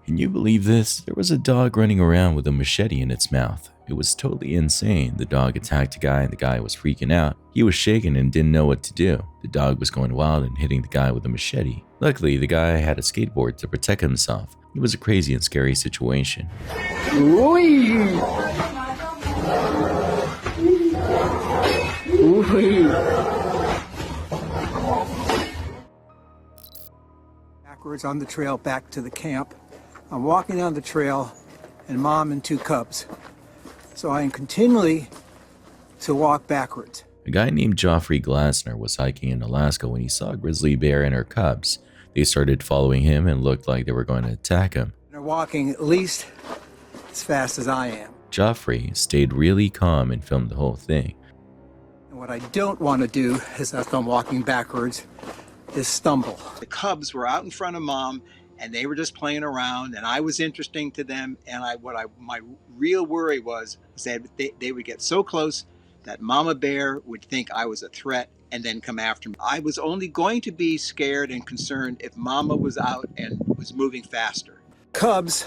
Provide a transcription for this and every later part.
Can you believe this? There was a dog running around with a machete in its mouth. It was totally insane. The dog attacked a guy and the guy was freaking out. He was shaken and didn't know what to do. The dog was going wild and hitting the guy with a machete. Luckily, the guy had a skateboard to protect himself. It was a crazy and scary situation. Backwards on the trail back to the camp. I'm walking down the trail and Mom and 2 cubs. So I am continually to walk backwards. A guy named Geoffrey Glasner was hiking in Alaska when he saw a grizzly bear and her cubs. They started following him and looked like they were going to attack him. They're walking at least as fast as I am. Geoffrey stayed really calm and filmed the whole thing. And what I don't want to do is, as I'm walking backwards, is stumble. The cubs were out in front of Mom and they were just playing around and I was interesting to them, and my real worry was that they would get so close that Mama Bear would think I was a threat and then come after me. I was only going to be scared and concerned if Mama was out and was moving faster. Cubs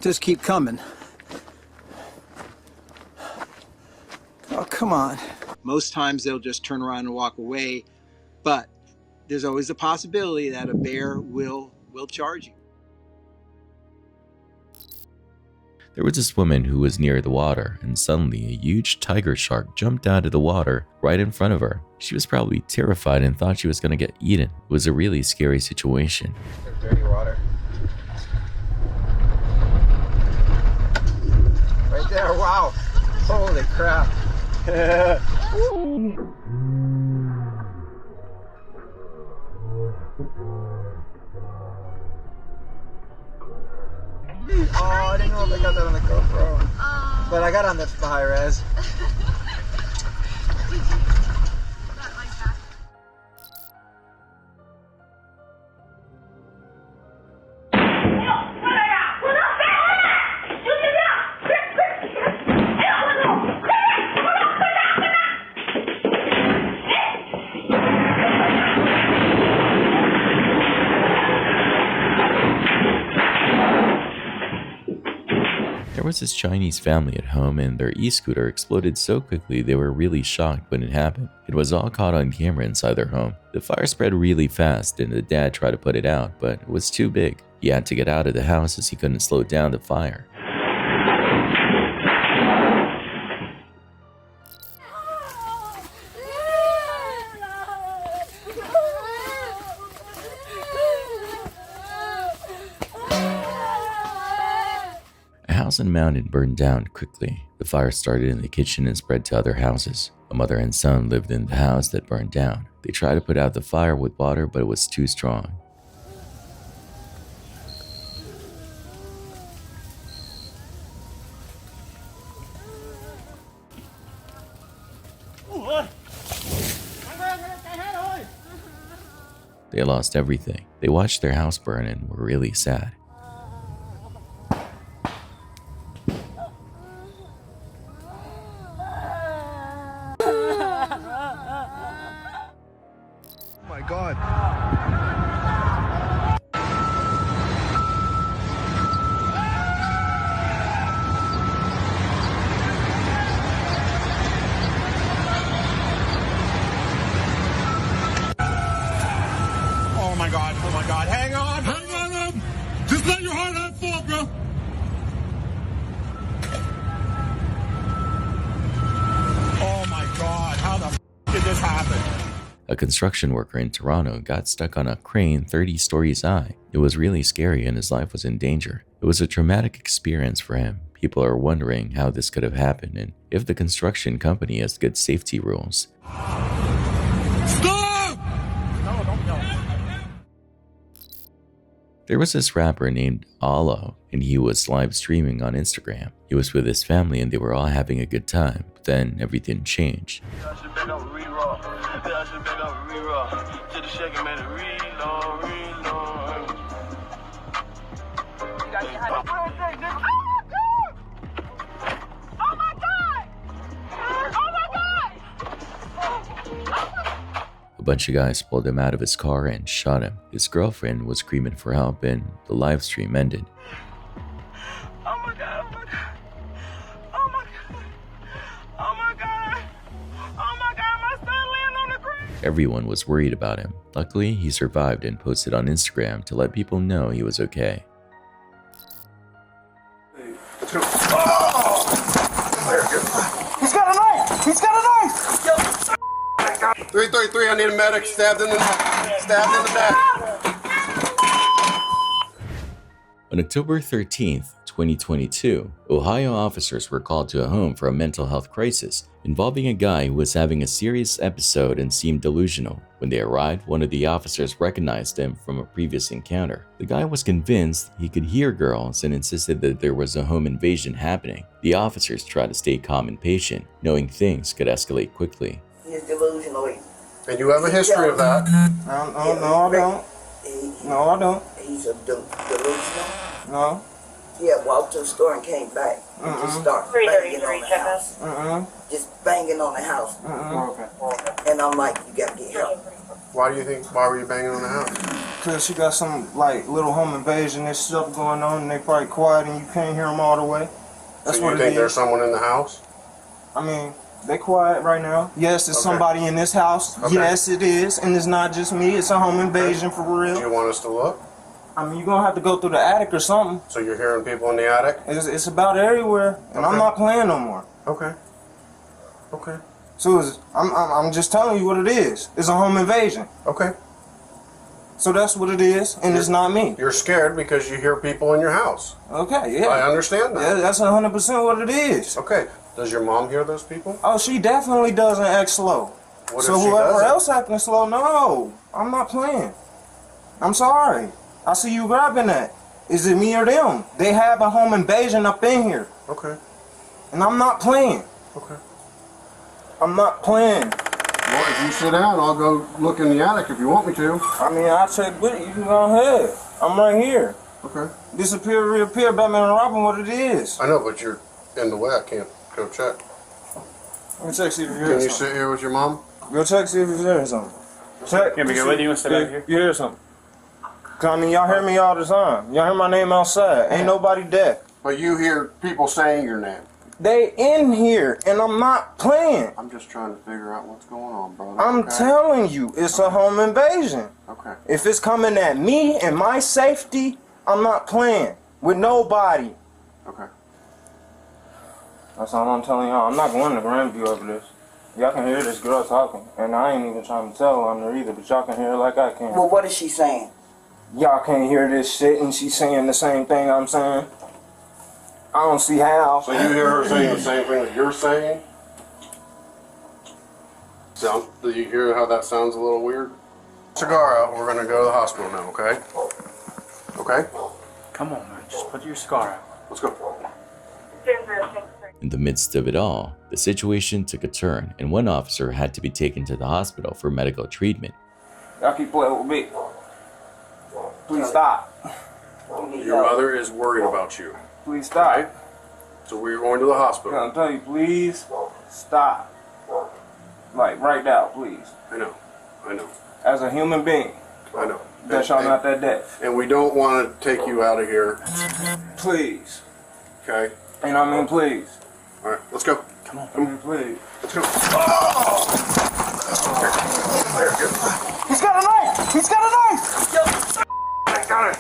just keep coming. Oh, come on. Most times they'll just turn around and walk away, but there's always a possibility that a bear will charge you. There was this woman who was near the water, and suddenly a huge tiger shark jumped out of the water right in front of her. She was probably terrified and thought she was going to get eaten. It was a really scary situation. Dirty water. Right there, wow. Holy crap. Oh, I didn't know if I got that on the GoPro. But I got on the high res. There was this Chinese family at home and their e-scooter exploded so quickly they were really shocked when it happened. It was all caught on camera inside their home. The fire spread really fast and the dad tried to put it out, but it was too big. He had to get out of the house as he couldn't slow down the fire. A house in a mountain burned down quickly. The fire started in the kitchen and spread to other houses. A mother and son lived in the house that burned down. They tried to put out the fire with water, but it was too strong. They lost everything. They watched their house burn and were really sad. Oh my God. Oh my God, hang on, just let your heart out fall, bro. Oh my God, how the did this happen? A construction worker in Toronto got stuck on a crane 30 stories high. It was really scary and his life was in danger. It was a traumatic experience for him. People are wondering how this could have happened and if the construction company has good safety rules. Stop! No, don't go. There was this rapper named Alo, and he was live streaming on Instagram. He was with his family and they were all having a good time, but then everything changed. A bunch of guys pulled him out of his car and shot him. His girlfriend was screaming for help and the live stream ended. Oh my god, oh my god. Oh my god. Oh my god. Oh my god, my son laying on the ground. Everyone was worried about him. Luckily, he survived and posted on Instagram to let people know he was okay. Let's go. Oh! He's got a knife! He's got a knife! 333, I need a medic. Stabbed in the back. On October 13th, 2022, Ohio officers were called to a home for a mental health crisis involving a guy who was having a serious episode and seemed delusional. When they arrived, one of the officers recognized him from a previous encounter. The guy was convinced he could hear girls and insisted that there was a home invasion happening. The officers tried to stay calm and patient, knowing things could escalate quickly. He's delusional. And you have a history of that. No, I don't. No, I don't. He's a delusional. No. Yeah, walked to the store and came back. And just started banging on the house. Just banging on the house. Okay. And I'm like, you gotta get help. Why were you banging on the house? Because she got some, like, little home invasion, there's stuff going on, and they probably quiet, and you can't hear them all the way. That's So what you it think is. there's someone in the house? I mean, they quiet right now. Yes, there's somebody in this house. Okay. Yes, it is. And it's not just me. It's a home invasion for real. Do you want us to look? I mean, you're going to have to go through the attic or something. So you're hearing people in the attic? It's about everywhere. And I'm Okay. not playing no more. Okay. Okay. So I'm just telling you what it is. It's a home invasion. Okay. So that's what it is. And it's not me. You're scared because you hear people in your house. Okay, yeah. I understand that. Yeah, that's 100% what it is. Okay. Does your mom hear those people? Oh, she definitely doesn't act slow. What So if she whoever doesn't? else acting slow, no, I'm not playing. I'm sorry. I see you grabbing that. Is it me or them? They have a home invasion up in here. Okay. And I'm not playing. Okay. I'm not playing. Well, if you sit down, I'll go look in the attic if you want me to. I mean, I'll check with you. You can go ahead. I'm right here. Okay. Disappear, reappear, Batman and Robin, what it is. I know, but you're in the way. I can't go check. Let me check, see if you Can hear you something. sit here with your mom? Go check, see if you hear something. Check. Can we go with you and sit back here? You hear something? 'Cause, I mean, y'all hear me all the time. Y'all hear my name outside. Ain't nobody deaf. But you hear people saying your name. They in here, and I'm not playing. I'm just trying to figure out what's going on, brother. I'm okay? telling you, it's a home invasion. Okay. If it's coming at me and my safety, I'm not playing with nobody. Okay. That's all I'm telling y'all. I'm not going to Grandview over this. Y'all can hear this girl talking, and I ain't even trying to tell on her either, but y'all can hear it like I can. Well, what is she saying? Y'all can't hear this shit, and she's saying the same thing I'm saying. I don't see how. So you hear her saying the same thing that you're saying? Do you hear how that sounds a little weird? Cigar out. We're gonna go to the hospital now. Okay. Okay. Come on, man. Just put your cigar out. Let's go. In the midst of it all, the situation took a turn and one officer had to be taken to the hospital for medical treatment. Y'all keep playing with me. Please stop. Your mother is worried about you. Please stop. Right? So we're going to the hospital. I'm telling you, please stop. Like, right now, please. I know. I know. As a human being, I know. that y'all not that deaf. And we don't want to take you out of here. Please. Okay. And I mean, please. All right. Let's go. Come on. I mean, please. Let's go. He's got a knife! He's got a knife! I got it.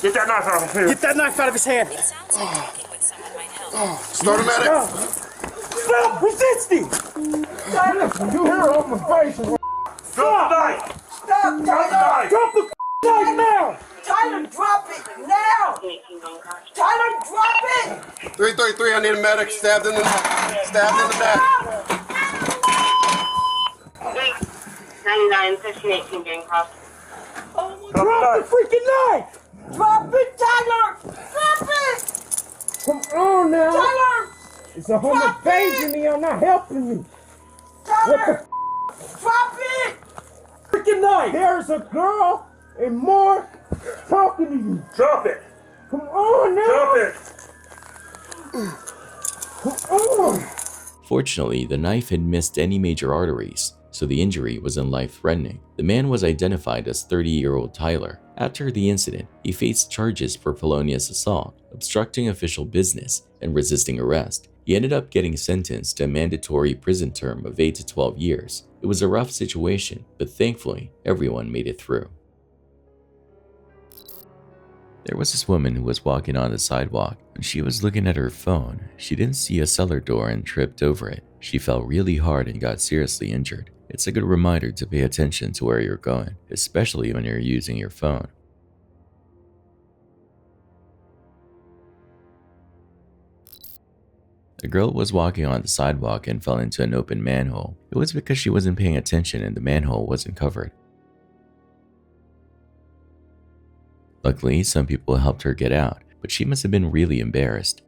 Get that knife out of here. Get that knife out of his hand! It sounds like talking with someone might help. Start a medic. Stop! Resisting! You hear on my face! Drop the knife. Stop, Tyler! Drop the knife now! Tyler, drop it now! Tyler, drop it! 333. I need a medic. Stabbed in the back. 99, 15, 18 being crossed. Drop the freaking knife! Drop it, Tyler! Drop it! Come on now! Tyler! It's a home Drop invasion it! and y'all not helping me! Tyler! Drop it! Freaking knife! There's a girl and more talking to you! Drop it. Come on now! Drop it. Come on! Fortunately, the knife had missed any major arteries, so the injury wasn't life-threatening. The man was identified as 30-year-old Tyler. After the incident, he faced charges for felonious assault, obstructing official business, and resisting arrest. He ended up getting sentenced to a mandatory prison term of 8 to 12 years. It was a rough situation, but thankfully, everyone made it through. There was this woman who was walking on the sidewalk. When she was looking at her phone, she didn't see a cellar door and tripped over it. She fell really hard and got seriously injured. It's a good reminder to pay attention to where you're going, especially when you're using your phone. A girl was walking on the sidewalk and fell into an open manhole. It was because she wasn't paying attention and the manhole wasn't covered. Luckily, some people helped her get out, but she must have been really embarrassed.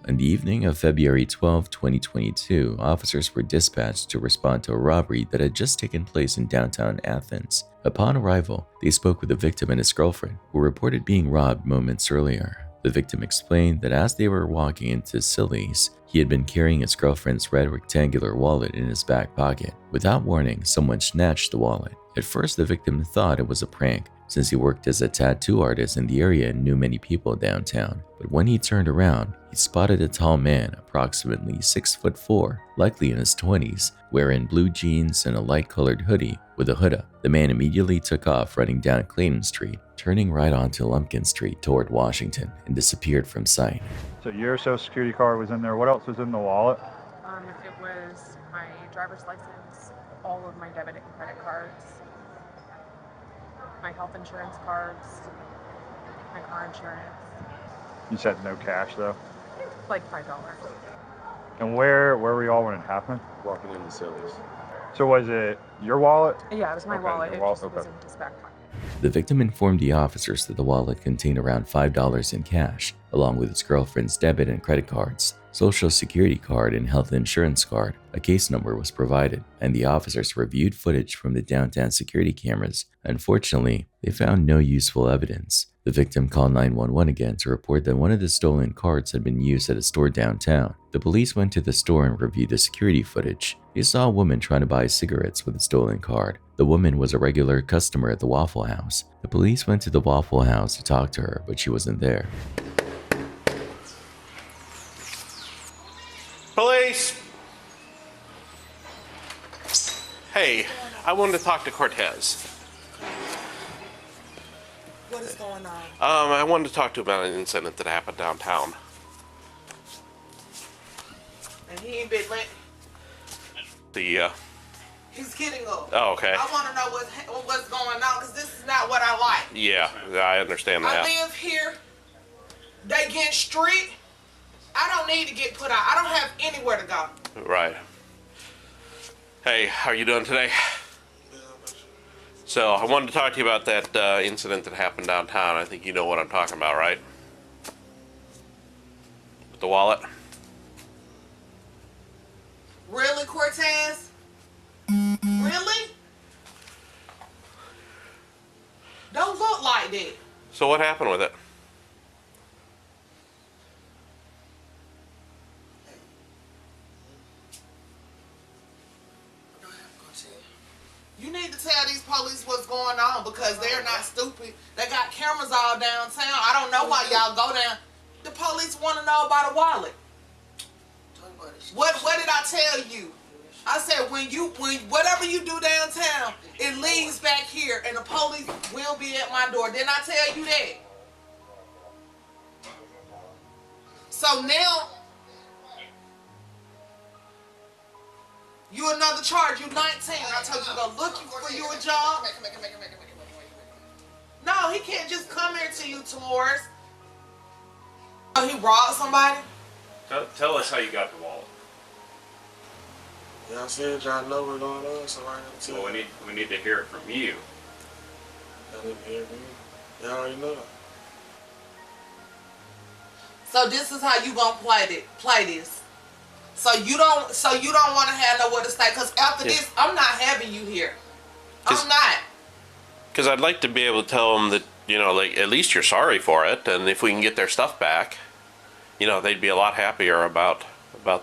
On the evening of February 12, 2022, officers were dispatched to respond to a robbery that had just taken place in downtown Athens. Upon arrival, they spoke with the victim and his girlfriend, who reported being robbed moments earlier. The victim explained that as they were walking into Silly's, he had been carrying his girlfriend's red rectangular wallet in his back pocket. Without warning, someone snatched the wallet. At first, the victim thought it was a prank, since he worked as a tattoo artist in the area and knew many people downtown. But when he turned around, he spotted a tall man, approximately 6'4", likely in his 20s, wearing blue jeans and a light-colored hoodie with a hood up. The man immediately took off running down Clayton Street, turning right onto Lumpkin Street toward Washington, and disappeared from sight. So your social security card was in there. What else was in the wallet? It was my driver's license, all of my debit and credit cards, my health insurance cards, my car insurance. You said no cash though? Like $5. And where were y'all when it happened? Walking in the Sillies. So was it your wallet? Yeah, it was my wallet. It just was in his back pocket. The victim informed the officers that the wallet contained around $5 in cash, along with his girlfriend's debit and credit cards, social security card, and health insurance card. A case number was provided, and the officers reviewed footage from the downtown security cameras. Unfortunately, they found no useful evidence. The victim called 911 again to report that one of the stolen cards had been used at a store downtown. The police went to the store and reviewed the security footage. They saw a woman trying to buy cigarettes with a stolen card. The woman was a regular customer at the Waffle House. The police went to the Waffle House to talk to her, but she wasn't there. Police! Hey, I wanted to talk to Cortez. What is going on? I wanted to talk to him about an incident that happened downtown. And he ain't been let. He's getting up. Oh, okay. I want to know what's going on, because this is not what I like. Yeah, I understand that. I live here. They get street. I don't need to get put out. I don't have anywhere to go. Right. Hey, how are you doing today? So, I wanted to talk to you about that incident that happened downtown. I think you know what I'm talking about, right? With the wallet? Really, Cortez? Really? Don't look like that. So what happened with it? You need to tell these police what's going on, because they're not stupid. They got cameras all downtown. I don't know why y'all go down. The police want to know about a wallet. What did I tell you? I said when whatever you do downtown, it leads back here, and the police will be at my door. Didn't I tell you that? So now you another charge. You 19. I told you to go look for you a job. No, he can't just come here to you, Taurus. Oh, he robbed somebody? Tell us how you got the wallet. Yeah, I said y'all know what's going on, so I gotta tell you. We need to hear it from you. Y'all need to hear from me. Y'all already know that. So this is how you gonna play this. So you don't want to have nowhere to stay, because after this, I'm not having you here. I'm not. Because I'd like to be able to tell them that, you know, like, at least you're sorry for it, and if we can get their stuff back, you know, they'd be a lot happier about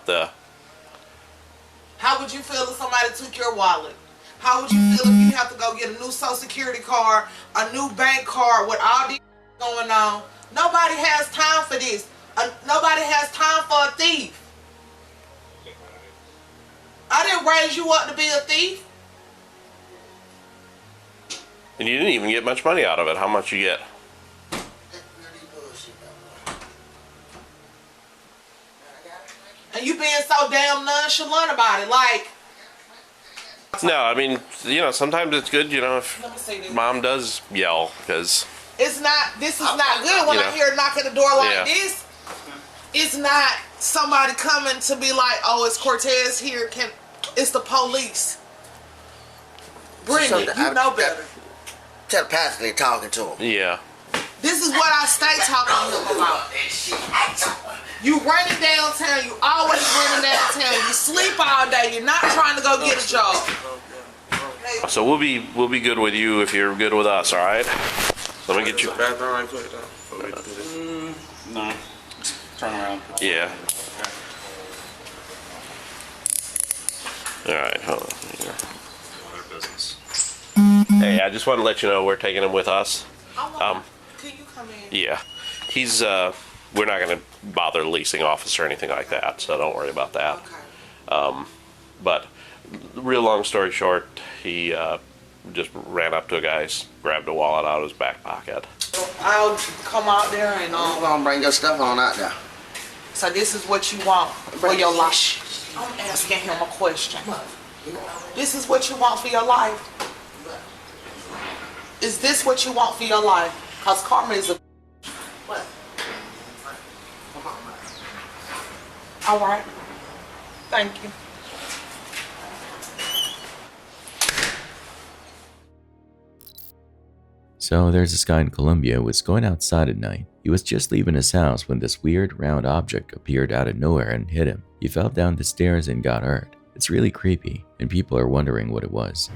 the... How would you feel if somebody took your wallet? How would you feel if you have to go get a new Social Security card, a new bank card with all these going on? Nobody has time for this. Nobody has time for a thief. I didn't raise you up to be a thief. And you didn't even get much money out of it. How much you get? And you being so damn nonchalant about it, like... No, I mean, you know, sometimes it's good, you know, if mom does yell, because... It's not, this is not good when I hear a knock at the door like this. It's not somebody coming to be like, oh, it's Cortez here, it's the police. Brittany, you know better. Telepathically talking to him. Yeah. This is what I stay talking to him about. You running downtown, you always running downtown, you sleep all day, you're not trying to go get a job. So we'll be good with you if you're good with us, all right? Let me get you. Bathroom right quick though. No. Turn around. Yeah. All right, hold on here. Hey, I just want to let you know we're taking him with us. Can you come in? Yeah, he's we're not going to bother the leasing office or anything like that, so don't worry about that. Okay. But real long story short, he just ran up to a guy, grabbed a wallet out of his back pocket. I'll come out there and I'm gonna bring your stuff on out there. So this is what you want for your life. I'm asking him a question. This is what you want for your life. Is this what you want for your life? Because karma is a... What? All right. Thank you. So there's this guy in Colombia who was going outside at night. He was just leaving his house when this weird round object appeared out of nowhere and hit him. He fell down the stairs and got hurt. It's really creepy, and people are wondering what it was.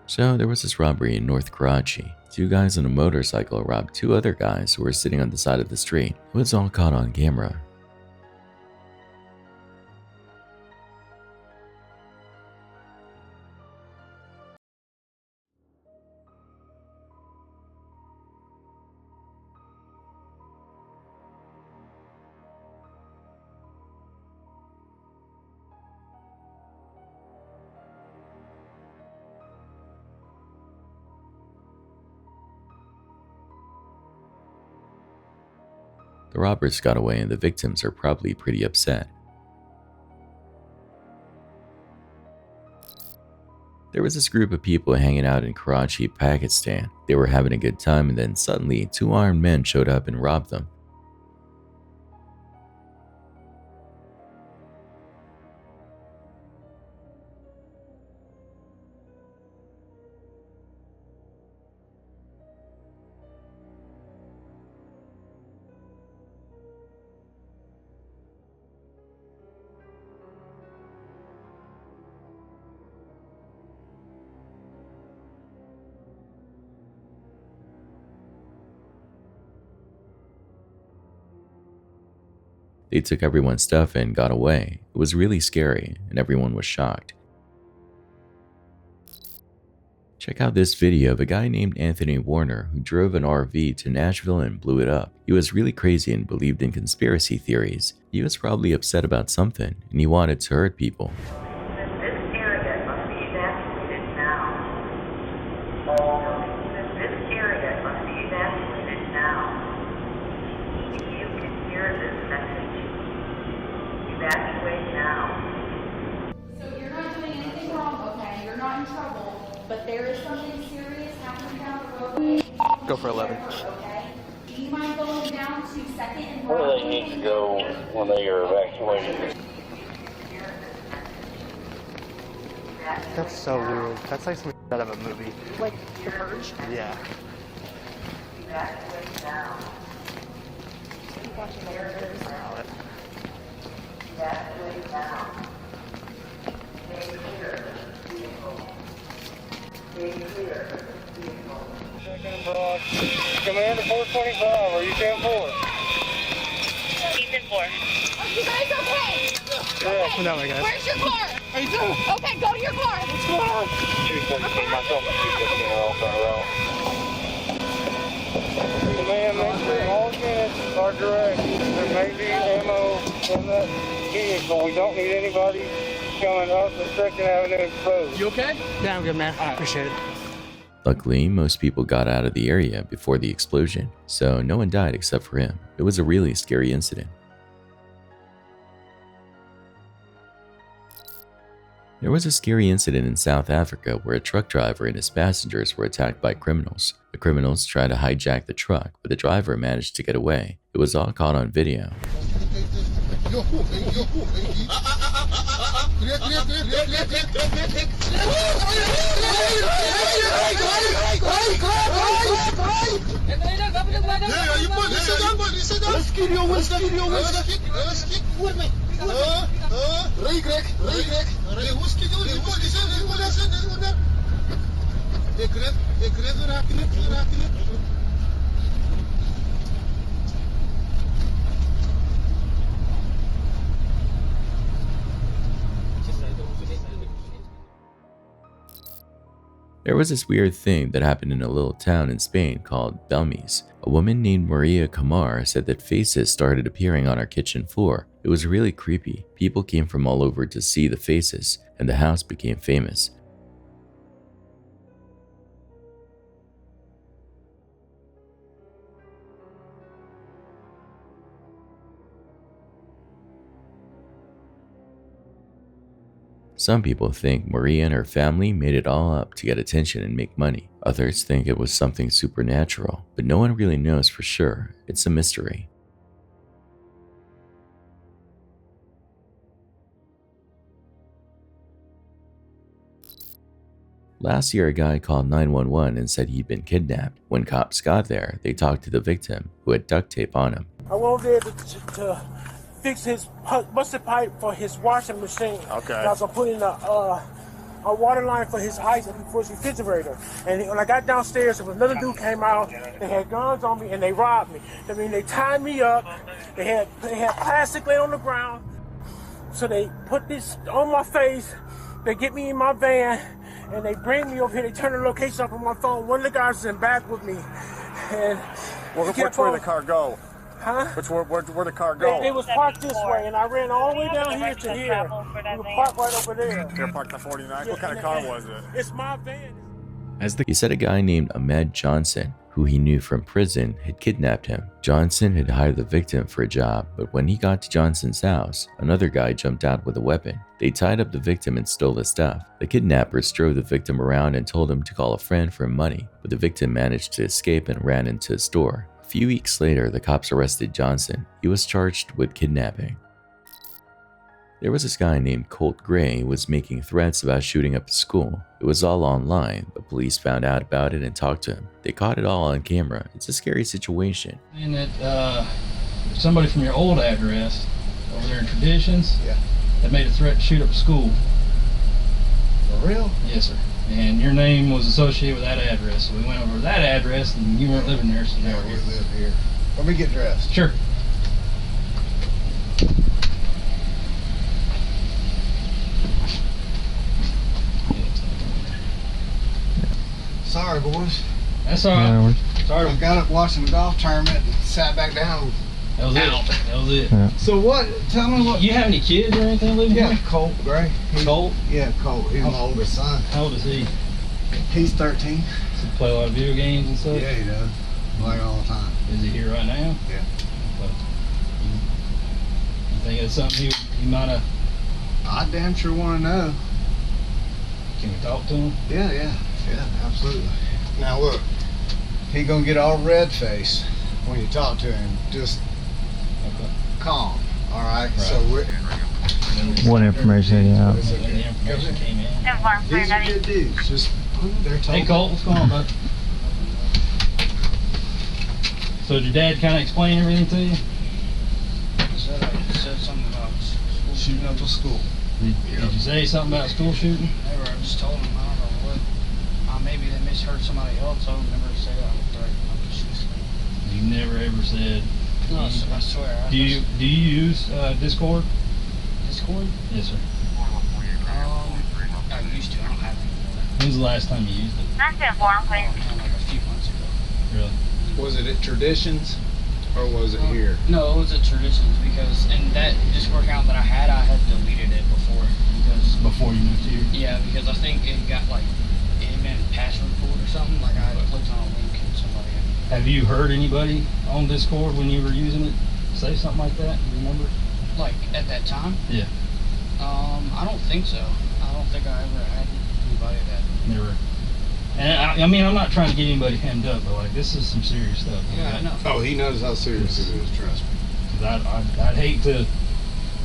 So there was this robbery in North Karachi. Two guys on a motorcycle robbed two other guys who were sitting on the side of the street. It was all caught on camera. The robbers got away and the victims are probably pretty upset. There was this group of people hanging out in Karachi, Pakistan. They were having a good time and then suddenly two armed men showed up and robbed them. They took everyone's stuff and got away. It was really scary, and everyone was shocked. Check Check out this video of a guy named Anthony Warner who drove an RV to Nashville and blew it up. He was really crazy and believed in conspiracy theories. He was probably upset about something and he wanted to hurt people. But there is something serious happening down the road. Go for 11. Okay. Do you mind going down to 2nd and Where do they need to go when they are evacuated? That's so weird. That's like something out of a movie. Like The Purge? Yeah. Evacuate now. Keep watching the murders. Evacuate now. Stay clear. Commander 425, are you 10-4? He's in 4. Are you guys okay? Yeah. No, my guys. Where's your car? Are you doing? Okay, go to your car. What's going on? 217, myself and 215 are all front row. Command, make sure all units are direct. There may be ammo in that vehicle. We don't need anybody coming up the 2nd Avenue exposed. You okay? Yeah, I'm good, man. I appreciate it. Luckily, most people got out of the area before the explosion, so no one died except for him. It was a really scary incident. There was a scary incident in South Africa where a truck driver and his passengers were attacked by criminals. The criminals tried to hijack the truck, but the driver managed to get away. It was all caught on video. There was this weird thing that happened in a little town in Spain called Belmes. A woman named Maria Camar said that faces started appearing on her kitchen floor. It was really creepy. People came from all over to see the faces, and the house became famous. Some people think Maria and her family made it all up to get attention and make money. Others think it was something supernatural, but no one really knows for sure. It's a mystery. Last year, a guy called 911 and said he'd been kidnapped. When cops got there, they talked to the victim, who had duct tape on him. I went over there to fix his busted pipe for his washing machine. Okay. I was putting a water line for his ice and for his refrigerator. And when I got downstairs, there was another dude came out. They had guns on me and they robbed me. I mean, they tied me up. They had plastic laying on the ground. So they put this on my face. They get me in my van and they bring me over here. They turn the location up on my phone. One of the guys is in back with me. And which way did the car go? Huh? Where'd the car go? It was parked this way, and I ran all the way down here to here. We were parked right over there. They're parked at 49. What kind of car was it? It's my van. He said a guy named Ahmed Johnson, who he knew from prison, had kidnapped him. Johnson had hired the victim for a job, but when he got to Johnson's house, another guy jumped out with a weapon. They tied up the victim and stole the stuff. The kidnappers drove the victim around and told him to call a friend for money, but the victim managed to escape and ran into a store. A few weeks later, the cops arrested Johnson. He was charged with kidnapping. There was this guy named Colt Gray who was making threats about shooting up the school. It was all online, but police found out about it and talked to him. They caught it all on camera. It's a scary situation. And that somebody from your old address over there in Traditions that made a threat to shoot up a school. For real? Yes, sir. And your name was associated with that address. So we went over to that address and you weren't living there, so now we're here. Live here. Let me get dressed. Sure. Sorry, boys. That's all right. Sorry. I got up watching the golf tournament and sat back down. That was it. That was it. Yeah. So what? Tell me what. You have any kids or anything living Yeah, here? Colt Gray. Colt? Yeah, Colt. He's my oldest son. How old is he? He's 13. Does he play a lot of video games and stuff? Yeah, he does. Play all the time. Is he here right now? Yeah. But you think it's something he might have? I damn sure want to know. Can we talk to him? Yeah, absolutely. Now look, he gonna get all red face when you talk to him. Just calm. All right. So What information you have? The information came in. these are good dudes. Just they're talking. Hey Colt, what's going on, bud? So did your dad kind of explain everything to you? He said something about shooting up a school. Did you say something about school shooting? Never. I just told him. I don't know what. Maybe they misheard somebody else. I would never say I was threatened. You never ever said. No, I swear. Do you use Discord? Discord? Yes, sir. I used to. I don't have it. When's the last time you used it? Like a few months ago. Really? Was it at Traditions, or was it here? No, it was at Traditions because that Discord account that I had deleted it before you moved here. Yeah, because I think it got like it had been password pulled or something. Like I had clicked on a link and somebody. Have you heard anybody on Discord when you were using it say something like that? You remember? Like at that time? Yeah. I don't think so. I don't think I ever had anybody that. Never. And I mean, I'm not trying to get anybody hemmed up, but like this is some serious stuff. Yeah, I know. Oh, he knows how serious it is. Trust me. I'd hate to.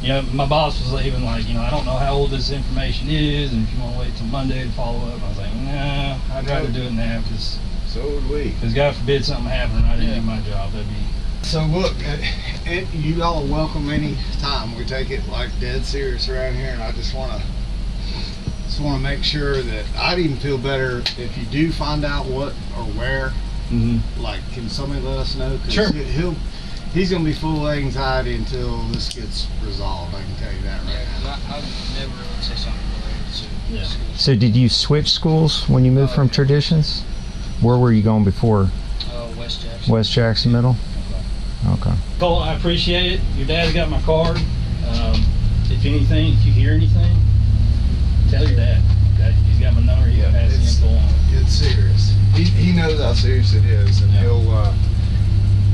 You know, my boss was even like, I don't know how old this information is, and if you want to wait till Monday to follow up, I was like, nah, I'd rather do it now because. So would we. Because God forbid something happened and I didn't do my job, that'd be. So look, you all are welcome any time. We take it like dead serious around here, and I just want to make sure that I'd even feel better if you do find out what or where. Like, can somebody let us know? Sure. He's gonna be full of anxiety until this gets resolved. I can tell you that right now. I would never really say something related to. So did you switch schools when you moved from Traditions? Where were you going before? West Jackson. West Jackson Middle? Okay. Cole, I appreciate it. Your dad's got my card. If you hear anything, tell your dad. He's got my number. He can pass the info on. It's serious. He knows how serious it is, and he'll,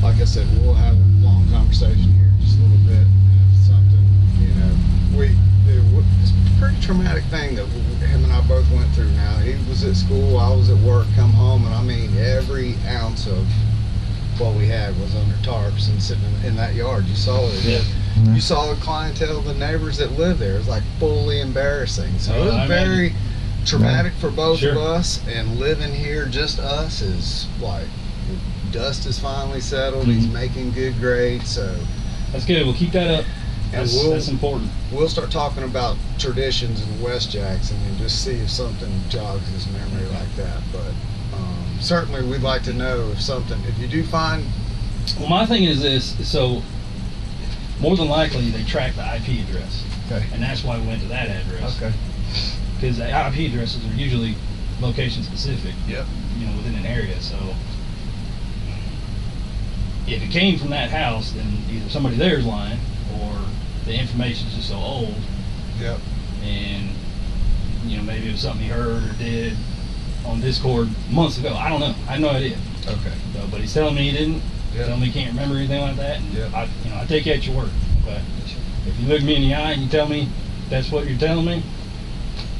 like I said, we'll have a long conversation here in just a little bit. And if something, it's a pretty traumatic thing that him and I both went through now. He was at school, I was at work, come home, and I mean, every ounce of what we had was under tarps and sitting in that yard. You saw it. Yeah. You saw the clientele, the neighbors that lived there. It was like fully embarrassing. So it was very traumatic for both of us. And living here, just us, is like, dust is finally settled. He's making good grades. So that's good. We'll keep that up. That's important. We'll start talking about Traditions in West Jackson and just see if something jogs his memory like that. But certainly we'd like to know if you do find. Well, my thing is this, so more than likely they track the IP address. Okay. And that's why we went to that address. Okay. Because the IP addresses are usually location specific. Yep. Within an area. So if it came from that house, then either somebody there is lying or the information is just so old. Yep. And maybe it was something he heard or did on Discord months ago. I don't know. I have no idea. Okay. So, but he's telling me he didn't. Yep. Telling me he can't remember anything like that. And yep. I take you at your word. Okay. If you look me in the eye and you tell me that's what you're telling me,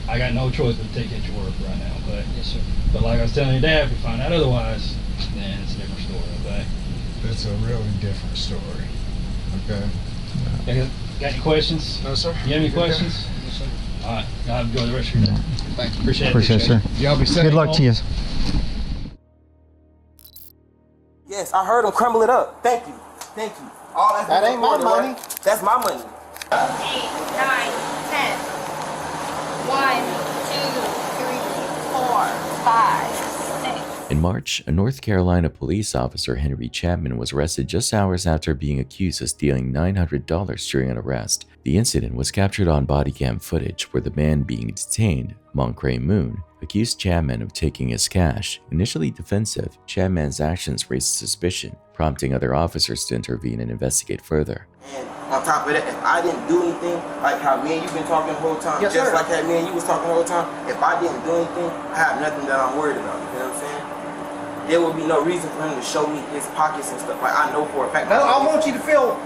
I got no choice but to take you at your word right now. Okay. Yes, sir. But like I was telling your dad, if you find out otherwise, then it's a different story. Okay. It's a really different story. Okay. Got any questions? No, sir. You have any questions? Yes, sir. All right. I'll enjoy the rest of your day. Thank you. Appreciate it, sir. Y'all be safe. Good luck to you. Yes, I heard him crumble it up. Thank you. Thank you. All That ain't my money. Right? That's my money. 8, 9, 10. 1, 2, 3, 4, 5, 6. In March, a North Carolina police officer, Henry Chapman, was arrested just hours after being accused of stealing $900 during an arrest. The incident was captured on body cam footage where the man being detained, Moncrief Moon, accused Chapman of taking his cash. Initially defensive, Chapman's actions raised suspicion, prompting other officers to intervene and investigate further. And on top of that, if I didn't do anything, like how me and you been talking the whole time, Yes, just sir. like how me and you was talking the whole time, if I didn't do anything, I have nothing that I'm worried about. You know what I'm saying? There would be no reason for him to show me his pockets and stuff. Like I know for a fact. No, I want you to feel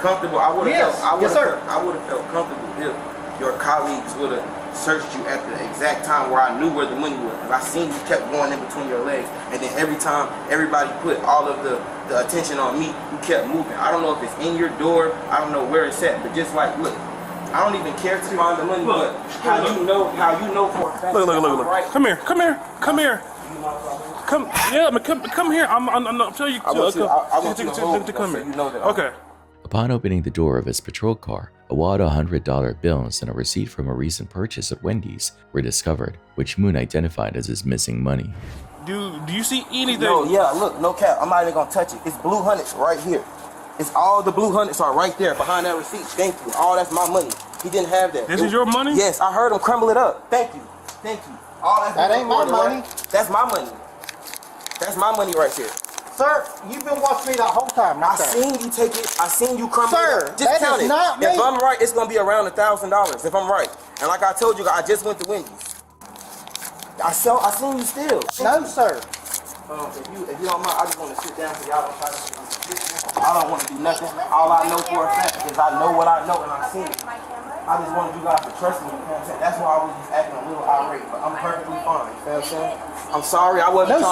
comfortable. I would have Yes. felt. Yes, sir. I would have felt comfortable if your colleagues would have searched you at the exact time where I knew where the money was. Cause I seen you kept going in between your legs, and then every time everybody put all of the attention on me, you kept moving. I don't know if it's in your door. I don't know where it's at, but just like look. I don't even care to find the money, but how you know for a fact. Look. Right. Come here. Come, yeah, come here. I'm telling you. I want you to hold come here. so you know that. Okay. Upon opening the door of his patrol car, a wad of $100 bills and a receipt from a recent purchase at Wendy's were discovered, which Moon identified as his missing money. Do you see anything? No, yeah, look, no cap. I'm not even gonna touch it. It's blue hundreds right here. It's all the blue hundreds are right there behind that receipt. Thank you. All that's my money. He didn't have that. This is your money? Yes, I heard him crumble it up. Thank you. All That ain't my money. Right? That's my money. That's my money right there. Sir, you've been watching me the whole time. I seen you take it. I seen you crumble Sir, it up. Just that count is it. not me. If I'm right, it's gonna be around $1,000. If I'm right, and like I told you, I just went to Wendy's. I seen you still. No, sir. If you don't mind, I just want to sit down so y'all don't try to. I don't want to do nothing. All I know for a fact is I know what I know and I seen it. I just wanted you guys to trust me. You know what I'm saying? That's why I was just acting a little irate, but I'm perfectly fine. You know what I'm saying? I'm sorry. I wasn't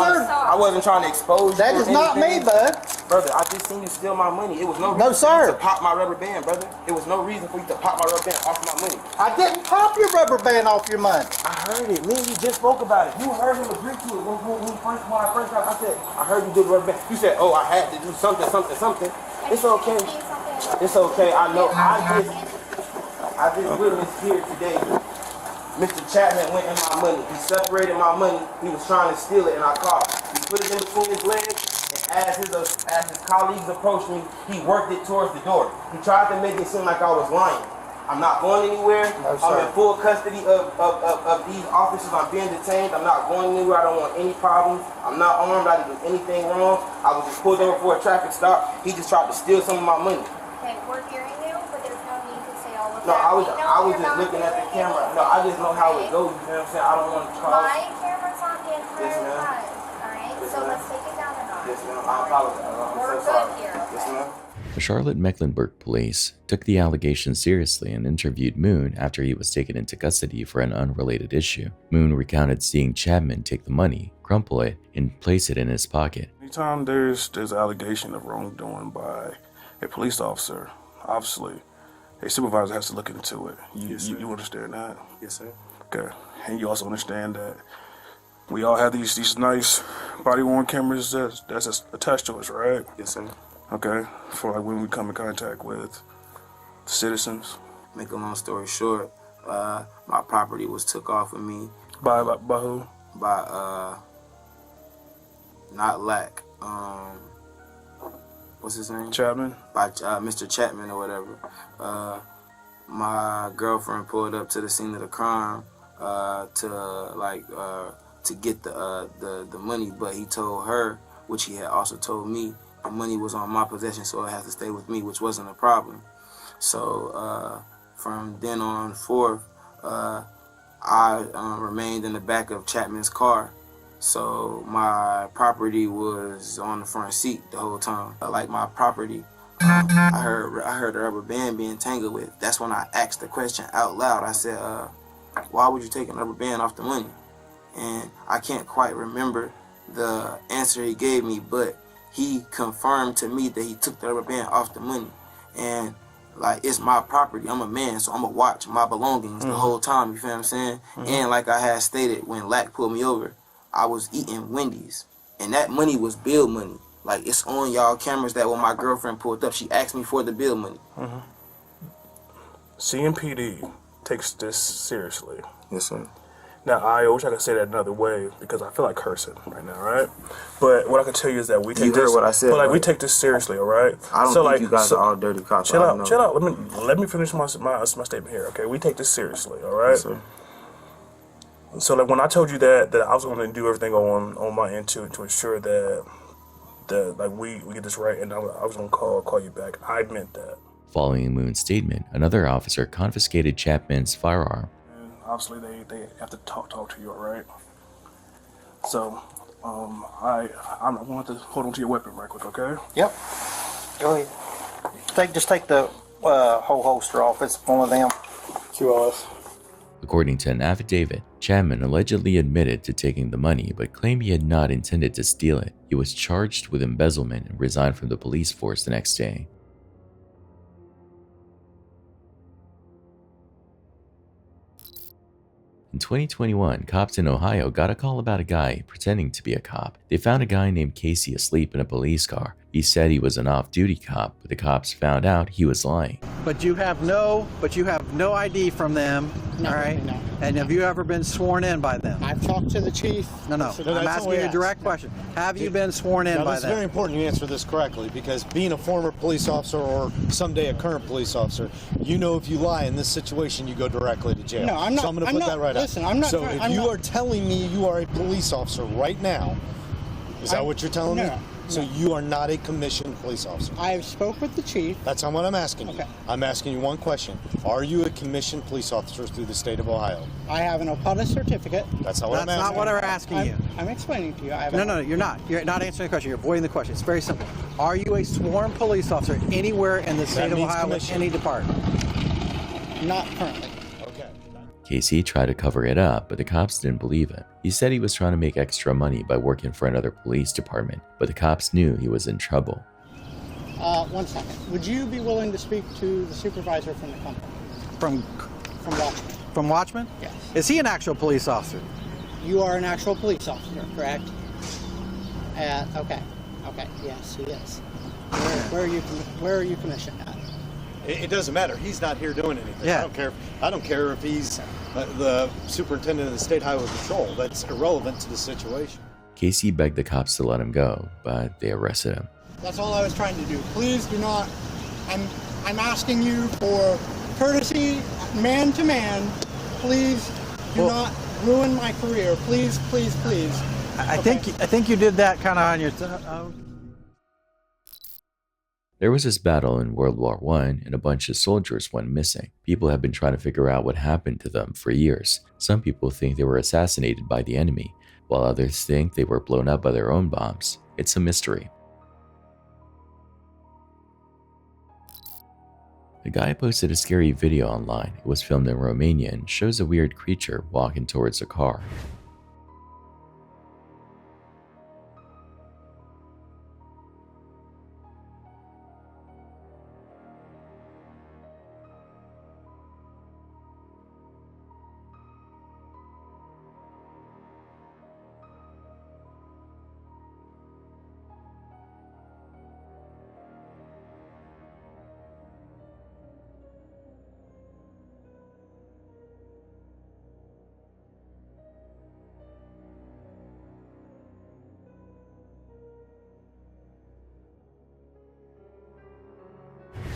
trying to expose you. That is not me, bud. Brother, I just seen you steal my money. It was no No, reason for you sir. to pop my rubber band, brother. It was no reason for you to pop my rubber band off my money. I didn't pop your rubber band off your money. I heard it. Me and you just spoke about it. You heard him agree to it when I first got. I said, I heard you did rubber band. You said, oh, I had to do something. It's okay. It's okay. I know. I just witnessed here today. Mr. Chapman went in my money. He separated my money. He was trying to steal it, and I caught him. He put it in between his legs, and as his colleagues approached me, he worked it towards the door. He tried to make it seem like I was lying. I'm not going anywhere. No, I'm in full custody of these officers. I'm being detained. I'm not going anywhere. I don't want any problems. I'm not armed. I didn't do anything wrong. I was just pulled over for a traffic stop. He just tried to steal some of my money. Okay, we're hearing you, but there's no need to say all of No, that. I was just looking at the camera. No, I just know how it goes. You know what I'm saying? I don't want to cause. My camera's on the entire Yes, ma'am. time, alright? Yes, So ma'am. let's take it down a notch. Yes, ma'am. I apologize. I'm We're so sorry. good here, Yes, okay? ma'am. The Charlotte Mecklenburg police took the allegation seriously and interviewed Moon after he was taken into custody for an unrelated issue. Moon recounted seeing Chapman take the money, crumple it, and place it in his pocket. Anytime there's allegation of wrongdoing by a police officer, obviously a supervisor has to look into it. You understand that? Yes, sir. Okay. And you also understand that we all have these nice body-worn cameras that's attached to us, right? Yes, sir. Okay. For like when we come in contact with citizens. Make a long story short, my property was took off of me. By who? By not Lack. What's his name? Chapman. By Mr. Chapman or whatever. My girlfriend pulled up to the scene of the crime to get the money, but he told her, which he had also told me, the money was on my possession, so it had to stay with me, which wasn't a problem. So from then on forth, I remained in the back of Chapman's car. So my property was on the front seat the whole time. Like my property, I heard the rubber band being tangled with. That's when I asked the question out loud. I said, why would you take a rubber band off the money? And I can't quite remember the answer he gave me, but he confirmed to me that he took the rubber band off the money. And like, it's my property. I'm a man, so I'm going to watch my belongings the whole time, you feel what I'm saying? And like I had stated, when Lack pulled me over, I was eating Wendy's. And that money was bill money. Like, it's on y'all cameras that when my girlfriend pulled up, she asked me for the bill money. CMPD takes this seriously. Yes, sir. Now, I wish I could say that another way because I feel like cursing right now, right? But what I can tell you is that we take You heard what I said, but like right? we take this seriously, all right? I don't think you guys are all dirty cops. Chill out. Let me finish my statement here, okay? We take this seriously, all right? Yes, sir. So like when I told you that I was going to do everything on my end to ensure that like we get this right, and I was going to call you back, I meant that. Following Moon's statement, another officer confiscated Chapman's firearm. And obviously they have to talk to you, all right? So I'm going to hold on to your weapon right quick, okay? Yep. Go ahead. Just take the whole holster off. It's one of them. QLS. According to an affidavit, Chapman allegedly admitted to taking the money but claimed he had not intended to steal it. He was charged with embezzlement and resigned from the police force the next day. In 2021, cops in Ohio got a call about a guy pretending to be a cop. They found a guy named Casey asleep in a police car. He said he was an off-duty cop, but the cops found out he was lying. But you have no ID from them, all right? No. And have you ever been sworn in by them? I've talked to the chief. No. I'm asking you a direct question. Have you been sworn in by It's them? very important you answer this correctly, because being a former police officer or someday a current police officer, you know if you lie in this situation, you go directly to jail. No, I'm not. So I'm going to put that right out. Listen, I'm not. So if you are telling me you are a police officer right now, is that what you're telling me? So you are not a commissioned police officer. I have spoke with the chief. That's not what I'm asking you. Okay. I'm asking you one question. Are you a commissioned police officer through the state of Ohio? I have an OPUDA certificate. That's not what I'm asking. That's not what I'm asking you. I'm explaining to you. No, you're not. You're not answering the question. You're avoiding the question. It's very simple. Are you a sworn police officer anywhere in the state of Ohio with any department? Not currently. Casey tried to cover it up, but the cops didn't believe him. He said he was trying to make extra money by working for another police department, but the cops knew he was in trouble. 1 second. Would you be willing to speak to the supervisor from the company? From Watchman. From Watchman? Yes. Is he an actual police officer? You are an actual police officer, correct? Okay. Yes, he is. Where are you commissioned at? It doesn't matter. He's not here doing anything. Yeah. I don't care if he's the superintendent of the state highway patrol. That's irrelevant to the situation. Casey begged the cops to let him go, but they arrested him. That's all I was trying to do. Please do not. I'm asking you for courtesy, man to man. Please do not ruin my career. Please. I think you did that kind of on your own. There was this battle in World War I, and a bunch of soldiers went missing. People have been trying to figure out what happened to them for years. Some people think they were assassinated by the enemy, while others think they were blown up by their own bombs. It's a mystery. The guy posted a scary video online. It was filmed in Romania and shows a weird creature walking towards a car.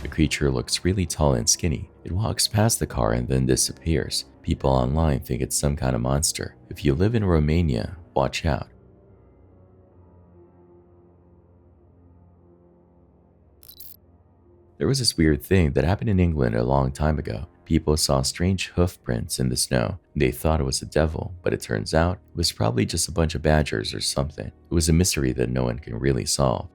The creature looks really tall and skinny. It walks past the car and then disappears. People online think it's some kind of monster. If you live in Romania, watch out. There was this weird thing that happened in England a long time ago. People saw strange hoof prints in the snow. They thought it was a devil, but it turns out it was probably just a bunch of badgers or something. It was a mystery that no one can really solve.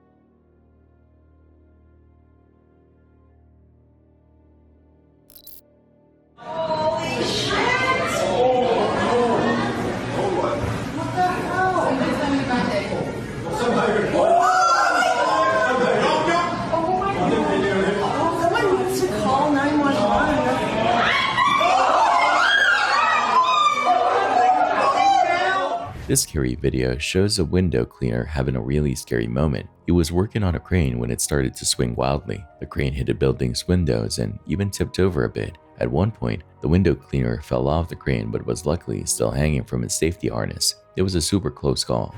This scary video shows a window cleaner having a really scary moment. He was working on a crane when it started to swing wildly. The crane hit a building's windows and even tipped over a bit. At one point, the window cleaner fell off the crane but was luckily still hanging from its safety harness. It was a super close call.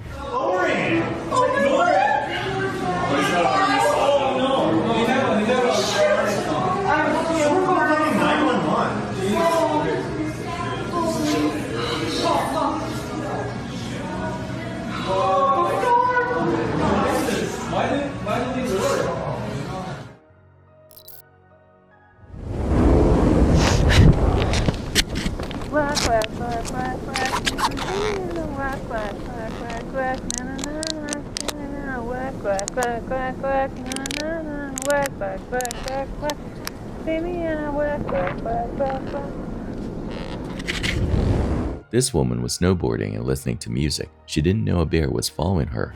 quack, quack, quack, quack, na na na, quack, quack, quack, quack, quack. Baby, and I quack, quack, quack, quack, quack. This woman was snowboarding and listening to music. She didn't know a bear was following her.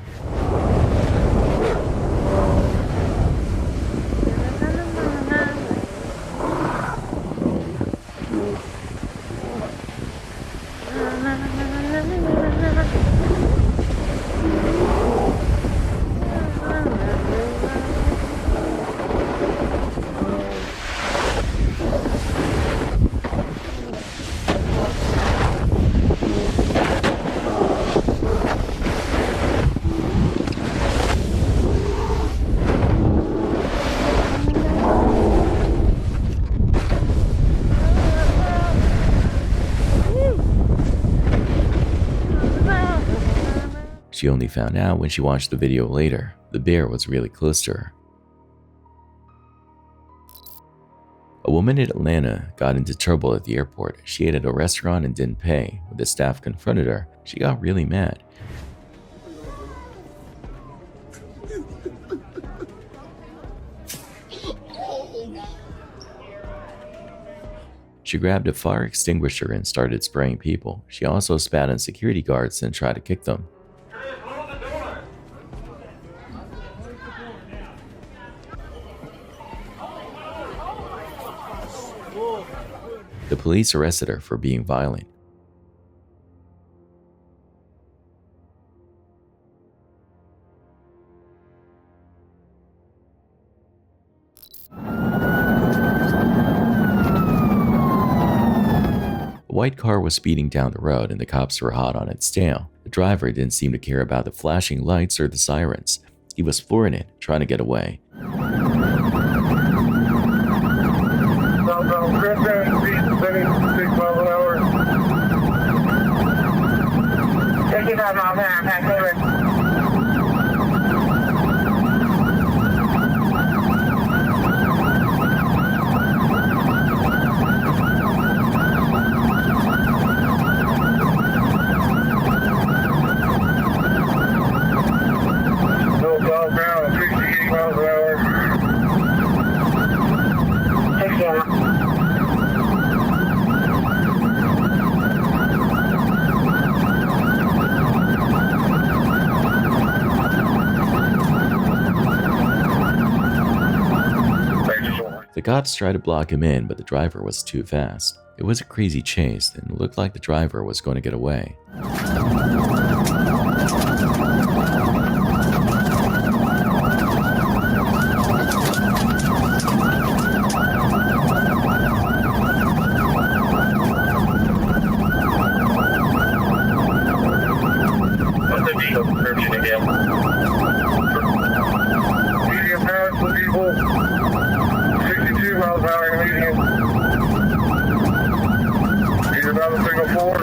She only found out when she watched the video later. The bear was really close to her. A woman in Atlanta got into trouble at the airport. She ate at a restaurant and didn't pay. When the staff confronted her, she got really mad. She grabbed a fire extinguisher and started spraying people. She also spat on security guards and tried to kick them. The police arrested her for being violent. A white car was speeding down the road and the cops were hot on its tail. The driver didn't seem to care about the flashing lights or the sirens. He was flooring it, trying to get away. The cops tried to block him in, but the driver was too fast. It was a crazy chase, and it looked like the driver was going to get away. What's the vehicle description again? Medium pass with people. 62 miles an hour in median. Either about the signal 4.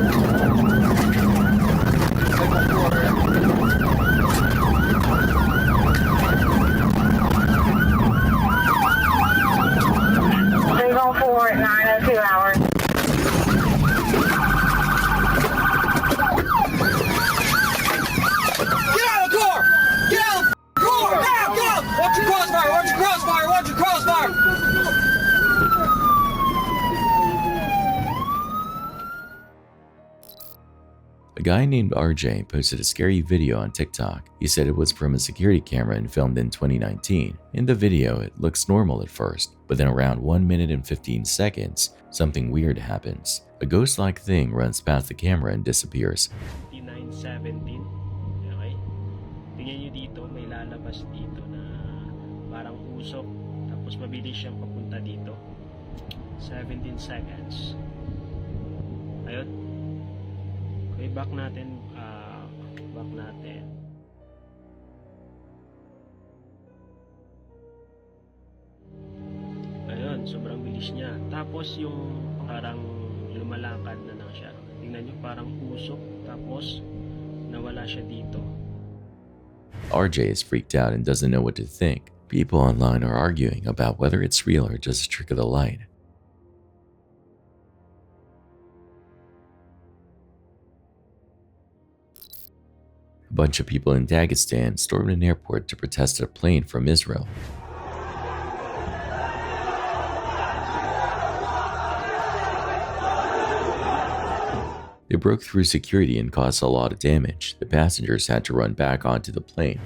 Signal 4 at 9:02 hours. Get out of the car! Get out of the car! Now, get out! Watch your crossfire! Watch your crossfire! Watch your crossfire! A guy named RJ posted a scary video on TikTok. He said it was from a security camera and filmed in 2019. In the video, it looks normal at first, but then around 1 minute and 15 seconds, something weird happens. A ghost-like thing runs past the camera and disappears. 5917. Okay? Tingnan nyo dito, may lalabas dito na parang usok, tapos mabilis siyang papunta dito. 17 seconds. Ayun. Okay, back natin. Ayun, sobrang bilis niya. Tapos yung parang lumalakad na lang siya. Tingnan nyo, parang usok, tapos nawala siya dito. RJ is freaked out and doesn't know what to think. People online are arguing about whether it's real or just a trick of the light. A bunch of people in Dagestan stormed an airport to protest a plane from Israel. They broke through security and caused a lot of damage. The passengers had to run back onto the plane.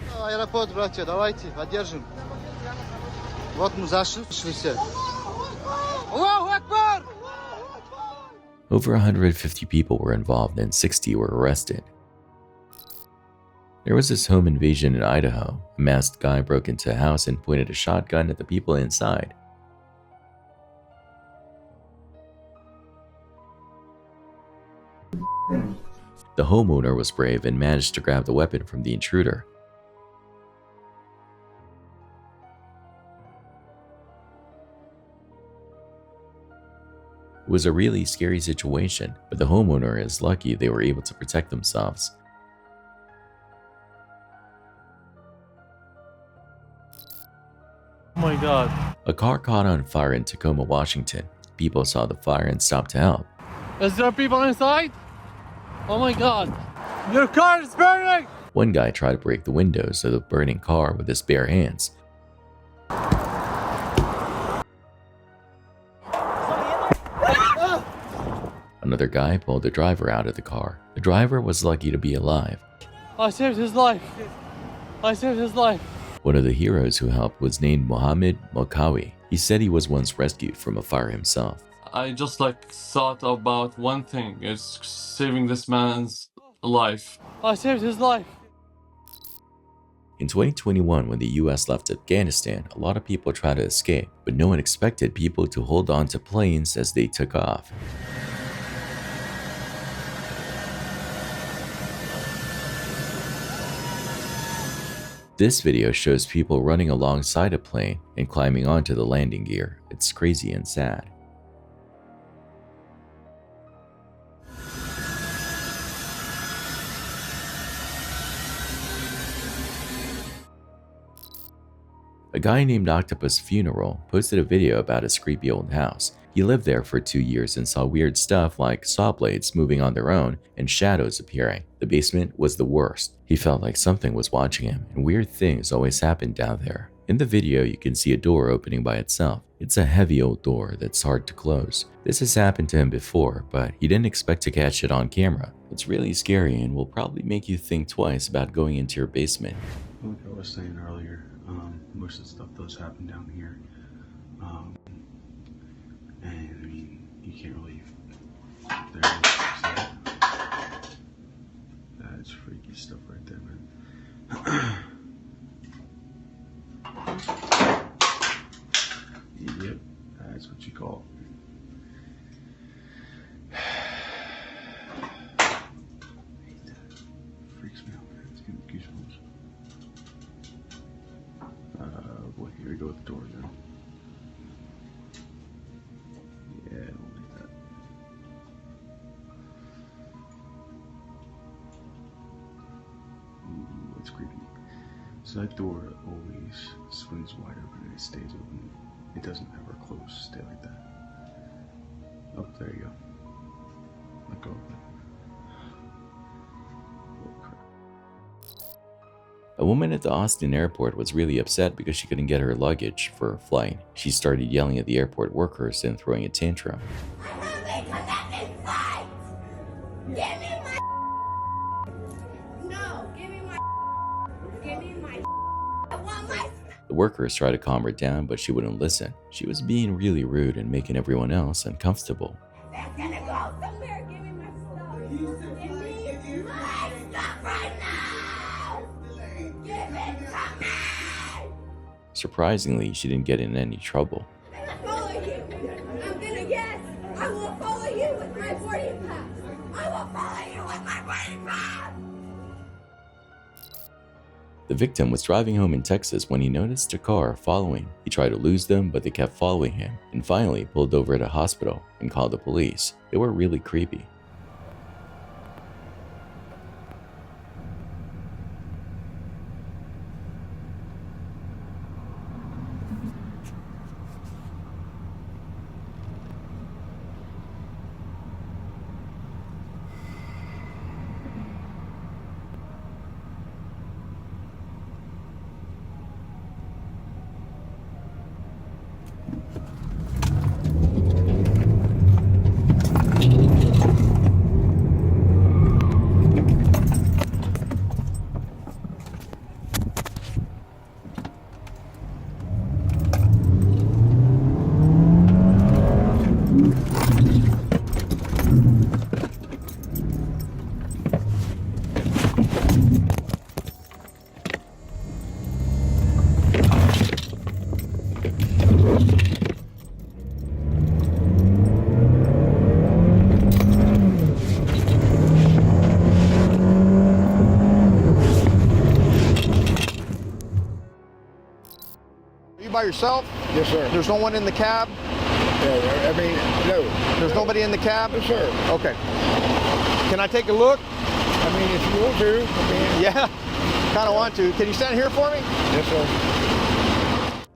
Over 150 people were involved and 60 were arrested. There was this home invasion in Idaho. A masked guy broke into a house and pointed a shotgun at the people inside. The homeowner was brave and managed to grab the weapon from the intruder. It was a really scary situation, but the homeowner is lucky they were able to protect themselves. Oh my god. A car caught on fire in Tacoma, Washington. People saw the fire and stopped to help. Is there people inside? Oh my god. Your car is burning! One guy tried to break the windows of the burning car with his bare hands. Another guy pulled the driver out of the car. The driver was lucky to be alive. I saved his life. I saved his life. One of the heroes who helped was named Mohammed Mokawi. He said he was once rescued from a fire himself. I just thought about one thing. It's saving this man's life. I saved his life. In 2021, when the US left Afghanistan, a lot of people tried to escape, but no one expected people to hold on to planes as they took off. This video shows people running alongside a plane and climbing onto the landing gear. It's crazy and sad. A guy named Octopus Funeral posted a video about his creepy old house. He lived there for 2 years and saw weird stuff like saw blades moving on their own and shadows appearing. The basement was the worst. He felt like something was watching him, and weird things always happened down there. In the video, you can see a door opening by itself. It's a heavy old door that's hard to close. This has happened to him before, but he didn't expect to catch it on camera. It's really scary and will probably make you think twice about going into your basement. Like I was saying earlier, most of the stuff does happen down here. And I mean, you can't really. That's freaky stuff right there, man. Yep, that's what you call it. Freaks me out, man. It's giving me goosebumps. Boy, here we go with the door again. Yeah, I don't like that. Ooh, that's creepy. So that door always swings wide open and it stays open. It doesn't ever close, stay like that. Oh, there you go. Let go of it. A woman at the Austin airport was really upset because she couldn't get her luggage for her flight. She started yelling at the airport workers and throwing a tantrum. The workers tried to calm her down, but she wouldn't listen. She was being really rude and making everyone else uncomfortable. Surprisingly, she didn't get in any trouble. The victim was driving home in Texas when he noticed a car following. He tried to lose them, but they kept following him, and finally pulled over at a hospital and called the police. They were really creepy. Are you by yourself? Yes, sir. There's no one in the cab? Yeah, I mean, no. There's nobody in the cab? Yes, sir. Okay. Can I take a look? I mean, if you want to. I mean, yeah, kind of want to. Can you stand here for me? Yes, sir.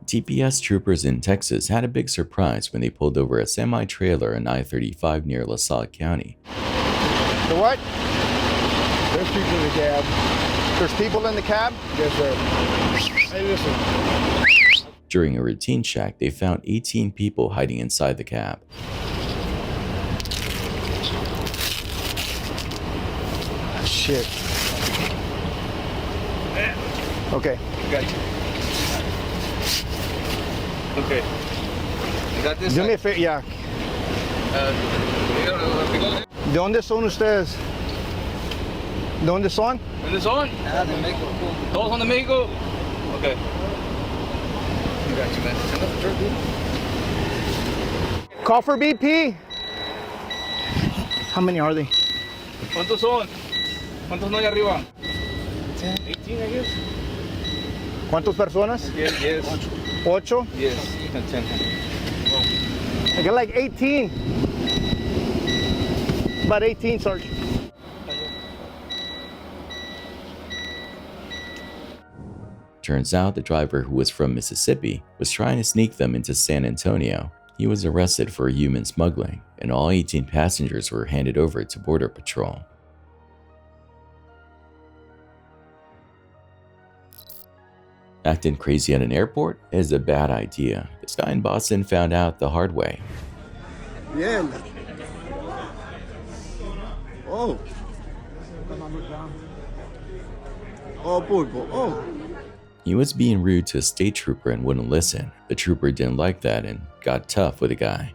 TPS troopers in Texas had a big surprise when they pulled over a semi-trailer on I-35 near LaSalle County. The what? There's people in the cab. There's people in the cab? Yes, sir. Hey, listen. During a routine check, they found 18 people hiding inside the cab. Shit. Okay. Got you. Okay. You got this? Do me a favor, yeah. ¿De dónde son ustedes? ¿De dónde son? ¿Dónde son? De México. ¿Todos son de México? Okay. You got you, man. Send us the truck, dude. Call for BP. How many are they? ¿Cuántos son? ¿Cuántos no hay arriba? 18, I guess. ¿Cuántas personas? Yes. 8? Yes, 10. I got like 18. About 18, Sarge. Turns out the driver, who was from Mississippi, was trying to sneak them into San Antonio. He was arrested for human smuggling, and all 18 passengers were handed over to Border Patrol. Acting crazy at an airport is a bad idea. This guy in Boston found out the hard way. Yeah. Oh. Oh, pulpo. Oh. He was being rude to a state trooper and wouldn't listen. The trooper didn't like that and got tough with the guy.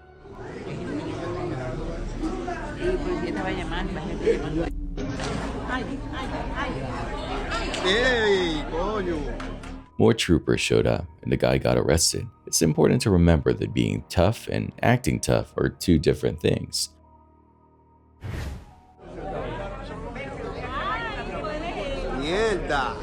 Hey, coño. More troopers showed up and the guy got arrested. It's important to remember that being tough and acting tough are two different things. Mierda.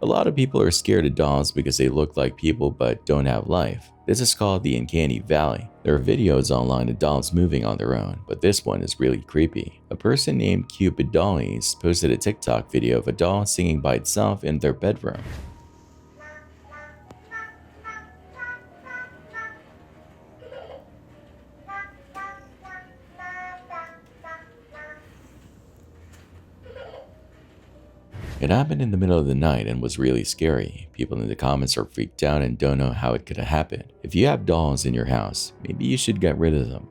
A lot of people are scared of dolls because they look like people but don't have life. This is called the Uncanny Valley. There are videos online of dolls moving on their own, but this one is really creepy. A person named Cupid Dollies posted a TikTok video of a doll singing by itself in their bedroom. It happened in the middle of the night and was really scary. People in the comments are freaked out and don't know how it could have happened. If you have dolls in your house, maybe you should get rid of them.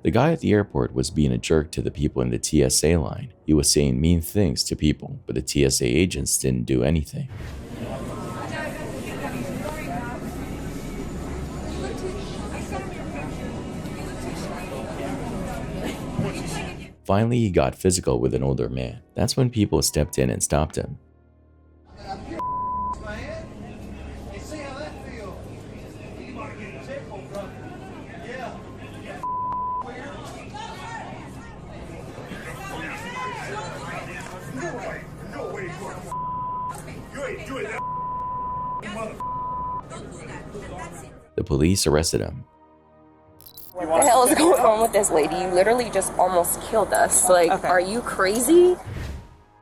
The guy at the airport was being a jerk to the people in the TSA line. He was saying mean things to people, but the TSA agents didn't do anything. Finally, he got physical with an older man. That's when people stepped in and stopped him. The police arrested him. What the hell is going on with this lady? You literally just almost killed us. Like, are you crazy?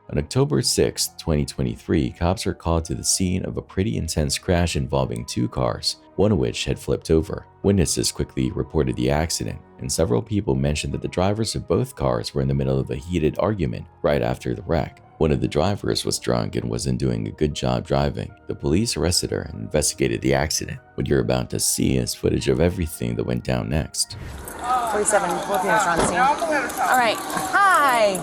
On October 6, 2023, cops were called to the scene of a pretty intense crash involving two cars, one of which had flipped over. Witnesses quickly reported the accident, and several people mentioned that the drivers of both cars were in the middle of a heated argument right after the wreck. One of the drivers was drunk and wasn't doing a good job driving. The police arrested her and investigated the accident. What you're about to see is footage of everything that went down next. 47 Filipinos are on the scene. All right. Hi.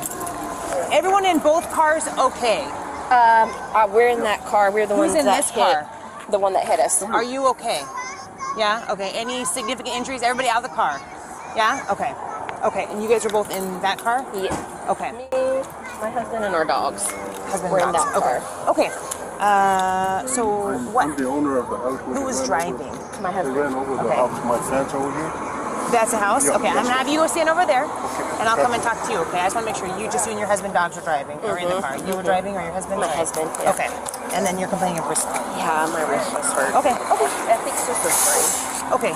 Everyone in both cars okay? We're in that car. We're the ones in that this car? hit. The one that hit us. Are you okay? Yeah? Okay. Any significant injuries? Everybody out of the car? Yeah? Okay. Okay. And you guys are both in that car? Yeah. Okay. Me, my husband, and our dogs. We're in that car. Okay. So what? I'm the owner of the house. Who was driving? My husband. They ran over the house, my fence over here. That's a house? Yeah, okay, I'm gonna have you go stand over there. and I'll come and talk to you, okay? I just want to make sure you and your husband dogs are driving, or in the car. You were driving, or your husband? My husband, yeah. Okay. And then you're complaining of wrist. Yeah, my wrist was hurt. Okay. I think it's just a sprain. Okay.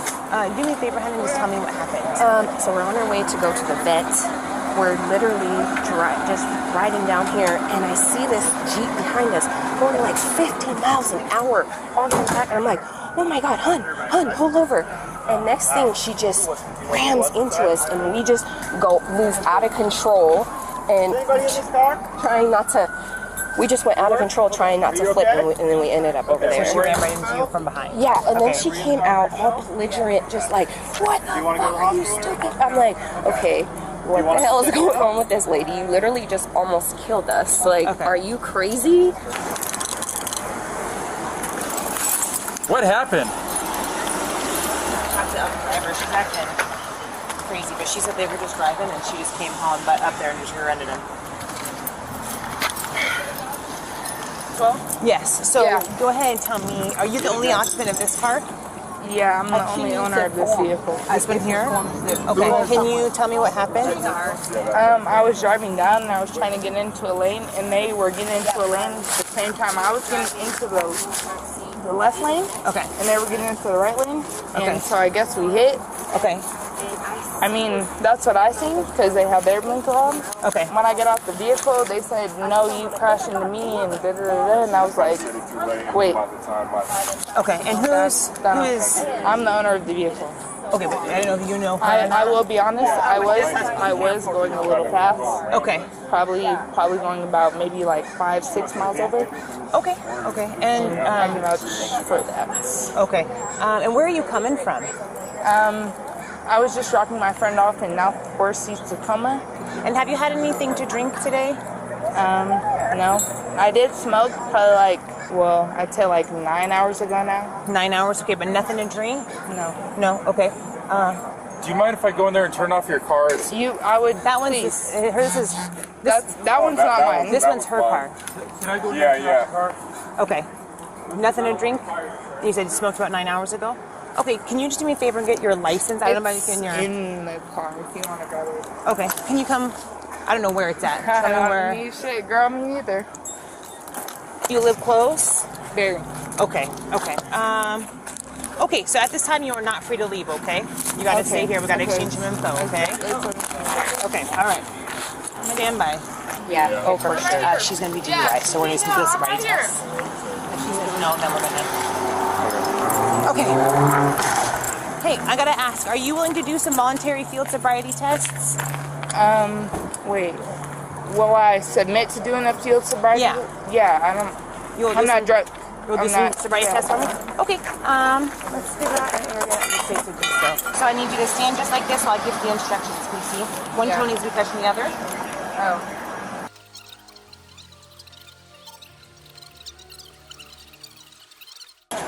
Do me a favor, honey, and just tell me what happened. So we're on our way to go to the vet. We're literally just riding down here, and I see this Jeep behind us going like 50 miles an hour on the back, and I'm like, oh my God, hun, pull over. And next thing, she just rams into us, and we just move out of control, and trying not to. We just went out of control, trying not to flip, and then we ended up over there. So she ran right into you from behind. Yeah, and then she came out all belligerent, just like, what the fuck are you stupid? I'm like, okay, what the hell is going on with this lady? You literally just almost killed us. Like, are you crazy? What happened? The other driver, she's acting crazy, but she said they were just driving and she just came hauling butt up there and just rear-ended him. Well, yes. So go ahead and tell me, are you the only occupant of this car? Yeah, I'm the only owner of this vehicle. This one here? Okay. Can you tell me what happened? I was driving down and I was trying to get into a lane, and they were getting into a lane at the same time I was getting into the left lane. Okay. And they were getting into the right lane. Okay. And so I guess we hit. Okay. I mean, that's what I seen because they have their blinker on. Okay. When I got off the vehicle, they said, no, you crashed into me and da-da-da-da. And I was like, wait. Okay. And who is? I'm the owner of the vehicle. Okay, but I don't know if you know her. I will be honest. I was going a little fast. Okay. Probably going about maybe like 5-6 miles over. Okay. Okay. And pretty much for that. Okay. And where are you coming from? I was just dropping my friend off in Northeast Tacoma. And have you had anything to drink today? No. I did smoke probably I'd say like 9 hours ago now. 9 hours, okay, but nothing to drink? No. No, okay. Do you mind if I go in there and turn off your car? I would. That one's that one's not mine. This one's her car. Can I go in there and use your car? Okay. Nothing to drink? You said you smoked about 9 hours ago? Okay, can you just do me a favor and get your license? I don't know if you can. In the car if you want to grab it. Okay, can you come? I don't know where it's at. Tell me where. Shit, girl, me either. You live close? Very. Okay. Okay. Okay. So at this time, you are not free to leave. Okay. You got to stay here. We got to exchange some info. Okay. Okay. All right. Stand by. Yeah. Oh, for sure. She's gonna be DUI, so we're gonna do the sobriety test. If she's gonna know, then we're gonna. Okay. Hey, I gotta ask. Are you willing to do some voluntary field sobriety tests? Wait. Will I submit to doing a field sobriety? Yeah. Yeah, I'm not drunk. You'll do some sobriety tests for me? Okay. Let's do that. So I need you to stand just like this while I give the instructions. Can you see? One toe needs to be touching the other. Oh.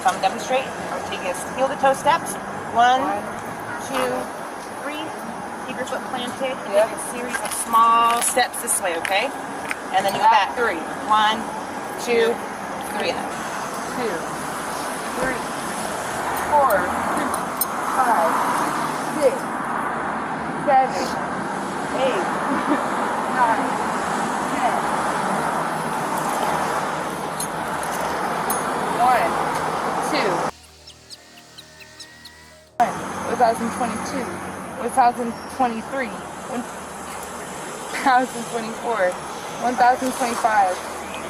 Come demonstrate. Take us heel to toe steps. 1, 2, 3. Keep your foot planted. And make a series of small steps this way, okay? And then you go back. 3. 1, 2, 3. 2, 3, 4, 5, 6, 7, 8, 9, 10. 1022, 1023, 1024, 1025,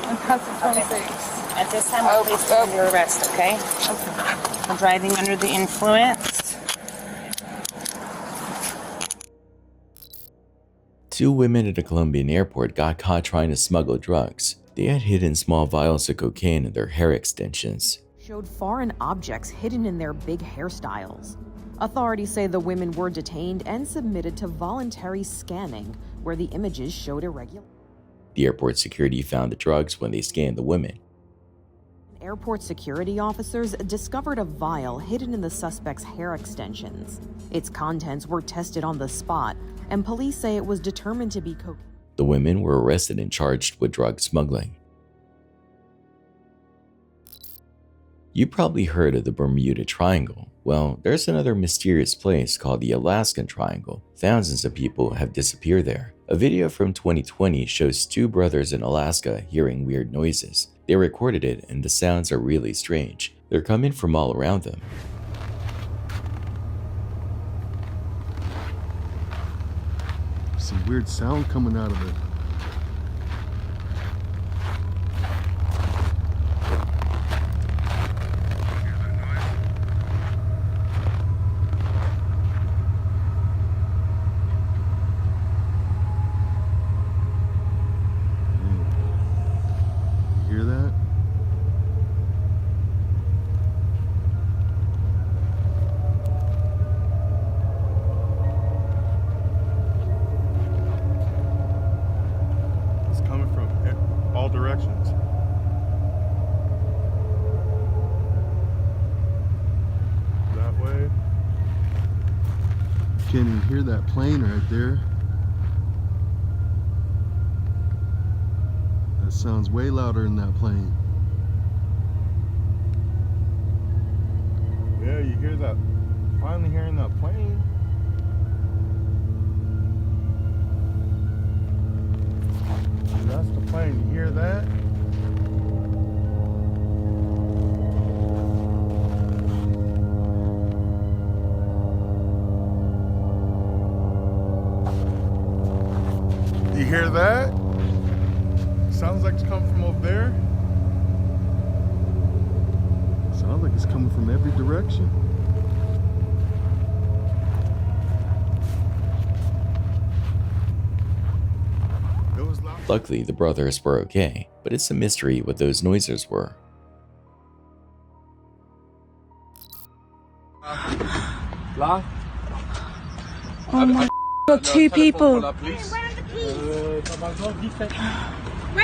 1026. At this time, I'll place you under arrest, okay? I'm driving under the influence. 2 women at a Colombian airport got caught trying to smuggle drugs. They had hidden small vials of cocaine in their hair extensions. Showed foreign objects hidden in their big hairstyles. Authorities say the women were detained and submitted to voluntary scanning, where the images showed irregular. The airport security found the drugs when they scanned the women. Airport security officers discovered a vial hidden in the suspect's hair extensions. Its contents were tested on the spot, and police say it was determined to be cocaine. The women were arrested and charged with drug smuggling. You probably heard of the Bermuda Triangle. Well, there's another mysterious place called the Alaskan Triangle. Thousands of people have disappeared there. A video from 2020 shows two brothers in Alaska hearing weird noises. They recorded it and the sounds are really strange. They're coming from all around them. Some weird sound coming out of it. You hear that? All directions. That way. Can't even hear that plane right there. That sounds way louder than that plane. Yeah, you hear that. Finally hearing that plane. That's the plane. You hear that? You hear that? Sounds like it's coming from over there. Sounds like it's coming from every direction. Luckily, the brothers were okay, but it's a mystery what those noises were. Oh my God, two people. Where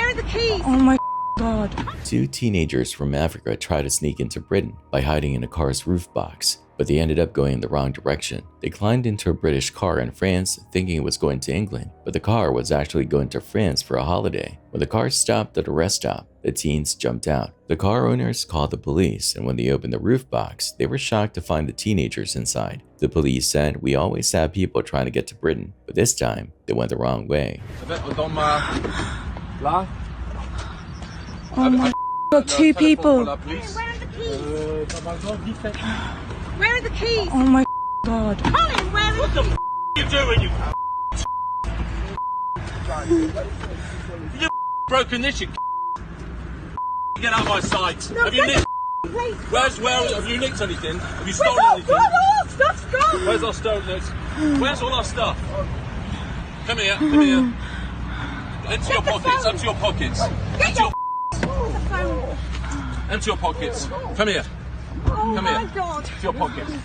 are the keys? Oh my God. Two teenagers from Africa tried to sneak into Britain by hiding in a car's roof box, but they ended up going in the wrong direction. They climbed into a British car in France thinking it was going to England, but the car was actually going to France for a holiday. When the car stopped at a rest stop, the teens jumped out. The car owners called the police, and when they opened the roof box, they were shocked to find the teenagers inside. The police said, "We always have people trying to get to Britain, but this time, they went the wrong way." Oh my God, two people. Where are the keys? Oh my God. Colin, where are the keys? What are you doing, you broken this, you get out of my sight. No, have you nicked? Where have you nicked anything? Have you stolen anything? Where's all stuff's gone? Where's our stolen? Where's all our stuff? Come here, come here. Empty your pockets, empty your pockets. Empty your pockets. Come here. Oh Come my here. God. Empty your pockets. No,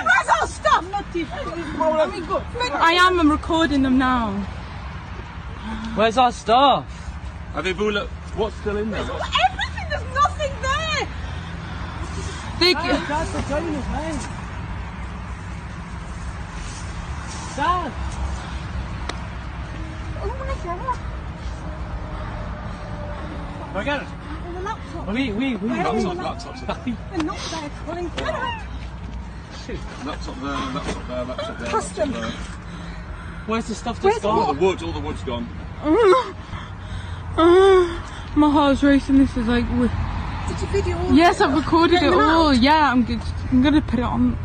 where's our stuff? I am recording them now. Where's our stuff? Have you look? What's still in there? Everything, there's nothing there. Dad, they're telling us, man. Dad. Oh my God. Go get it. And the laptop. Oui. Laptop's They're not there, Colin. Get out. Laptop there, laptop there. Custom. Laptop there. Where's the stuff that's gone? All the wood's gone. My heart's racing. This is like. Did you video all Yes, I've recorded it all. Yeah, I'm gonna put it on.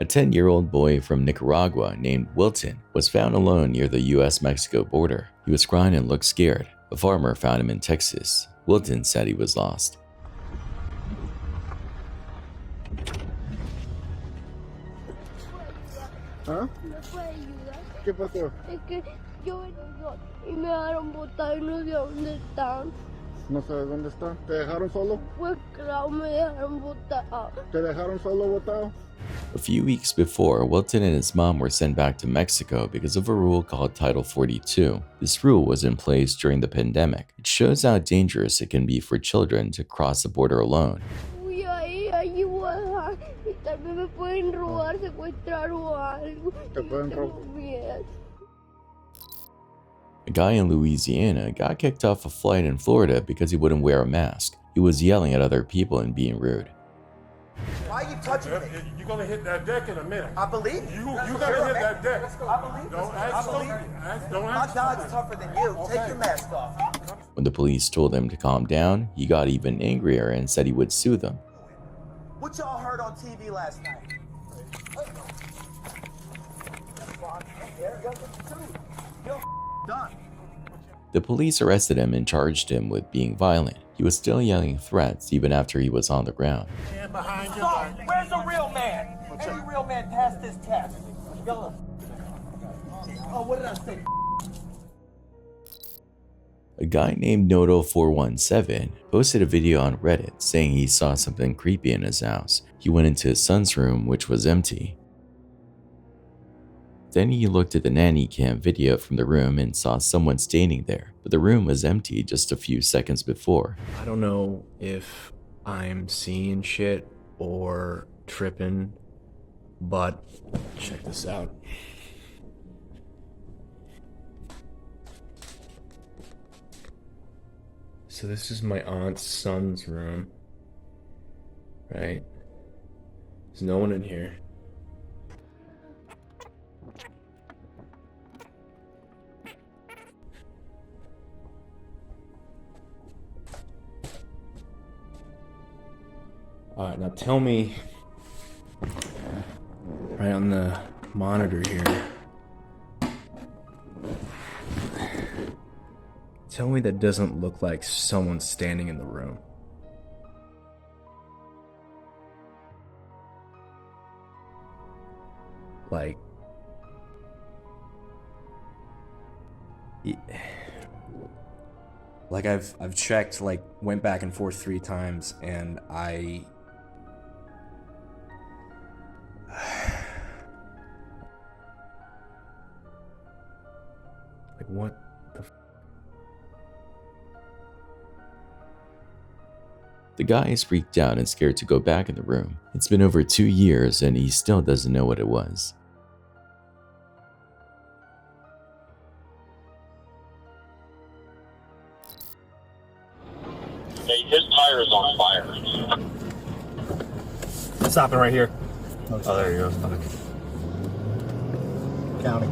A 10-year-old boy from Nicaragua named Wilton was found alone near the US-Mexico border. He was crying and looked scared. A farmer found him in Texas. Wilton said he was lost. ¿Ah? ¿Qué pasó? Es que yo venía y me dejaron botar y no sé dónde están. No sé dónde están. ¿Te dejaron solo? Pues claro, me dejaron botar. ¿Te dejaron solo botado? A few weeks before, Wilton and his mom were sent back to Mexico because of a rule called Title 42. This rule was in place during the pandemic. It shows how dangerous it can be for children to cross the border alone. Fui ahí, allí voy a dejar y tal vez me pueden robar, secuestrar o algo. Te pueden robar. Tengo miedo. A guy in Louisiana got kicked off a flight in Florida because he wouldn't wear a mask. He was yelling at other people and being rude. Why are you touching me? You're gonna hit that deck in a minute. I believe you. You gotta hit that deck. I believe Don't ask stupid. Don't My ask dog's stupid. tougher than you. Okay. Take your mask off. When the police told him to calm down, he got even angrier and said he would sue them. What y'all heard on TV last night? You're done. The police arrested him and charged him with being violent. He was still yelling threats even after he was on the ground. Stand behind your Stop. back. Where's the real man? Any real man passed this test. Go. Oh, what did I say? A guy named Noto417 posted a video on Reddit saying he saw something creepy in his house. He went into his son's room, which was empty. Then he looked at the nanny cam video from the room and saw someone standing there, but the room was empty just a few seconds before. I don't know if I'm seeing shit or tripping, but check this out. So this is my aunt's son's room, right? There's no one in here. Alright, now tell me, right on the monitor here, tell me that doesn't look like someone standing in the room. Like, I've checked, like, went back and forth 3 times, and like, what the f? The guy is freaked out and scared to go back in the room. It's been over 2 years and he still doesn't know what it was. Hey, his tire is on fire. Stopping right here. Oh, there you go. County.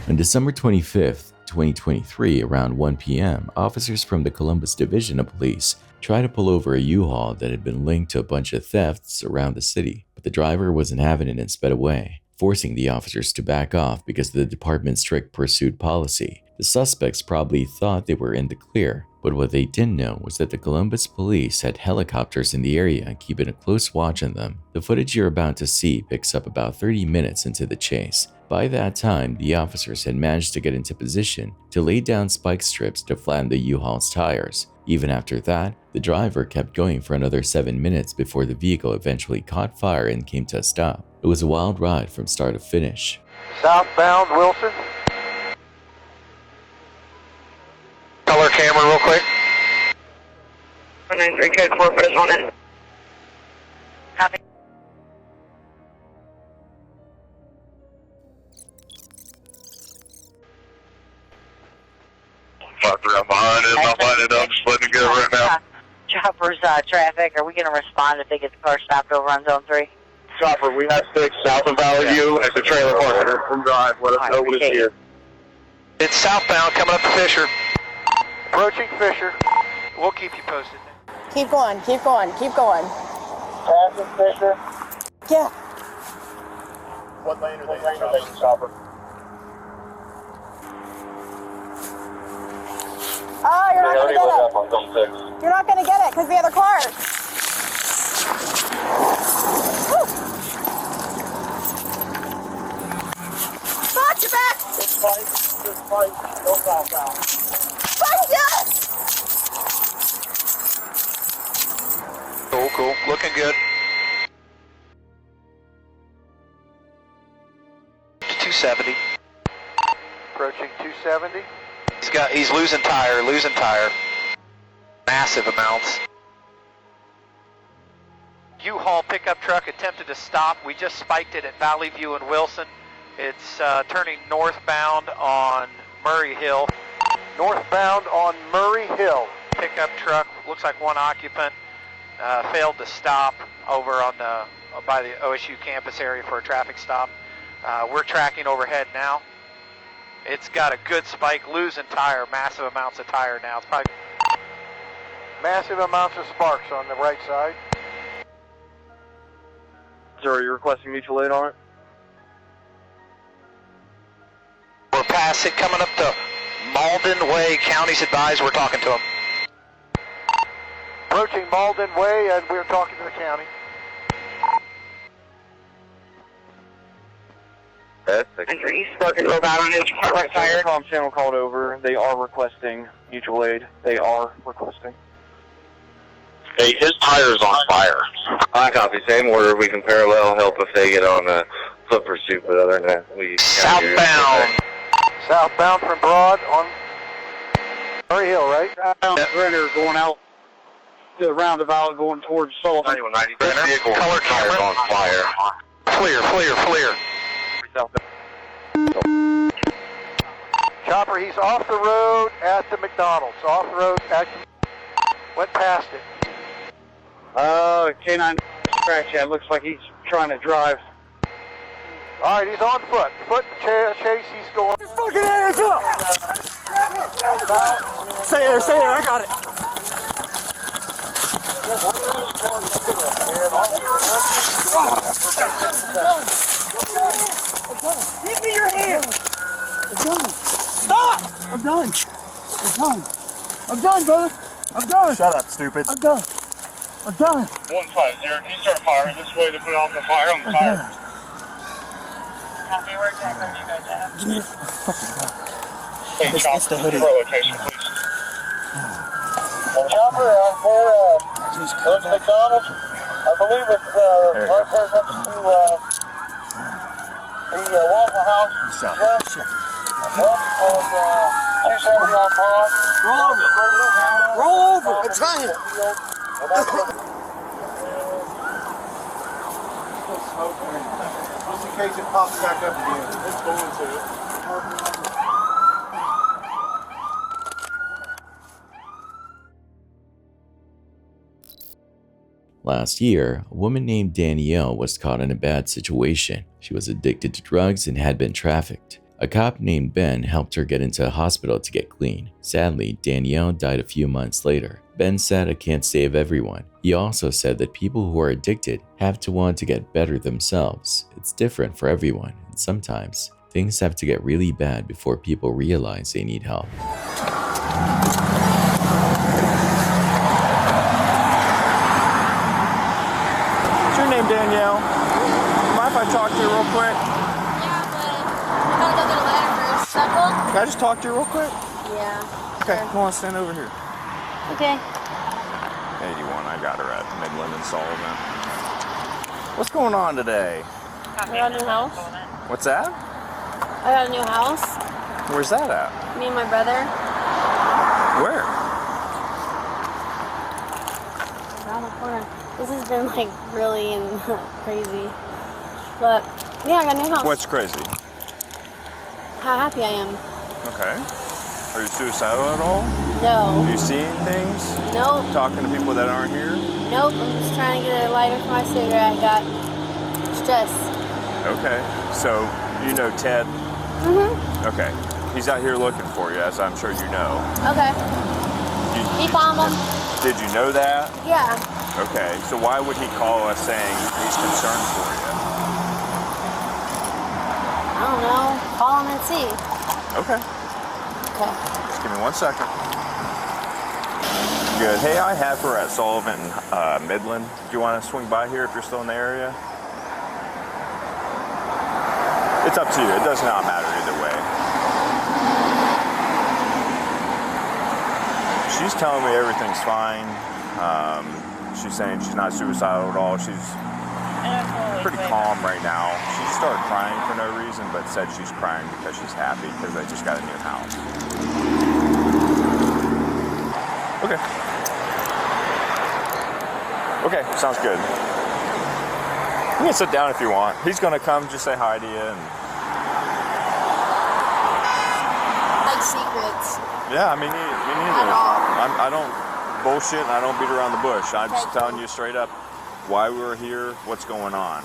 On December 25th, 2023, around 1 p.m., officers from the Columbus Division of Police tried to pull over a U-Haul that had been linked to a bunch of thefts around the city, but the driver wasn't having it and sped away, forcing the officers to back off because of the department's strict pursuit policy. The suspects probably thought they were in the clear, but what they didn't know was that the Columbus police had helicopters in the area keeping a close watch on them. The footage you're about to see picks up about 30 minutes into the chase. By that time, the officers had managed to get into position to lay down spike strips to flatten the U-Haul's tires. Even after that, the driver kept going for another 7 minutes before the vehicle eventually caught fire and came to a stop. It was a wild ride from start to finish. Southbound Wilson. Color camera real quick. 193 code 4 put us on it. Copy. Fucked around behind it, not lighting it up, just letting it go right now. Choppers, traffic, are we going to respond if they get the car stopped over on zone 3? Chopper, we have 6 south of Valley View at the trailer park. From drive, let us know when it's here. It's southbound coming up to Fisher. Approaching Fisher. We'll keep you posted. Keep going. Passing Fisher. Yeah. What lane are they in, Chopper? Oh, you're not going to get it. Up on zone 6. You're not going to get it because the other cars. Woo. Watch your back. Just fight, go southbound. Fight it. Cool, looking good. 270. Approaching 270. He's losing tire. Massive amounts. U-Haul pickup truck attempted to stop. We just spiked it at Valley View and Wilson. It's turning northbound on Murray Hill. Northbound on Murray Hill. Pickup truck, looks like one occupant, failed to stop over on the by the OSU campus area for a traffic stop. We're tracking overhead now. It's got a good spike, losing tire, massive amounts of tire now. It's probably massive amounts of sparks on the right side. Sir, are you requesting mutual aid on it? We're past it, coming up to Malden Way. County's advised we're talking to them. Approaching Malden Way, and we're talking to the county. Enter East Sparkin Road out on his right tire. Comm channel called over. They are requesting mutual aid. They are requesting. Hey, his tire's on fire. I copy. Same order. We can parallel help if they get on the foot pursuit, but other than that, we... Southbound. Southbound from Broad on Murray Hill, right? Renner going out to the roundabout going towards Sullivan. 9190 vehicle. Color camera on fire. Clear. Chopper, he's off the road at the McDonald's. Off the road at went past it. K9 scratch that. Looks like he's trying to drive. All right, he's on foot. Chase, he's going. His fucking hands up! Stay there, I got it. Give me your hand! I'm done. Stop! I'm done, brother. I'm done. Shut up, stupid. I'm done. 150. Can you start firing this way to put off the fire on the tire? Copy, where exactly you guys at? Give me the fucking gun. Hey, It's the hoodie. Location, please. Chopper, we're at McDonald's. I believe it's right there next to the Waffle House. Shut up. 270 on Broad. Roll over. I'm trying. Just in case it pops back up again. It's going to. Last year, a woman named Danielle was caught in a bad situation. She was addicted to drugs and had been trafficked. A cop named Ben helped her get into a hospital to get clean. Sadly, Danielle died a few months later. Ben said, "I can't save everyone." He also said that people who are addicted have to want to get better themselves. It's different for everyone, and sometimes things have to get really bad before people realize they need help. What's your name, Danielle? Mind if I talk to you real quick? Can I just talk to you real quick? Yeah. Okay, come on, stand over here. Okay. 81, I got her at Midland and Sullivan. What's going on today? I got a new house. What's that? I got a new house. Where's that at? Me and my brother. Where? Around the corner. This has been like really crazy. But yeah, I got a new house. What's crazy? How happy I am. Okay. Are you suicidal at all? No. Are you seeing things? Nope. Talking to people that aren't here? Nope. I'm just trying to get a lighter for my cigarette. I got stress. Okay. So you know Ted? Mm-hmm. Okay. He's out here looking for you, as I'm sure you know. Okay. He found them. Did you know that? Yeah. Okay. So why would he call us saying he's concerned for you? I don't know. Call him and see. Okay. Okay. Just give me 1 second. Good. Hey, I have her at Sullivan, Midland. Do you want to swing by here if you're still in the area? It's up to you. It does not matter either way. She's telling me everything's fine. She's saying she's not suicidal at all. She's pretty calm right now. She started crying for no reason, but said she's crying because she's happy because they just got a new house. Okay. Okay, sounds good. You can sit down if you want. He's gonna come, just say hi to you. And... Like secrets. Yeah, I mean, me neither. I don't bullshit and I don't beat around the bush. I'm just telling you straight up why we're here, what's going on.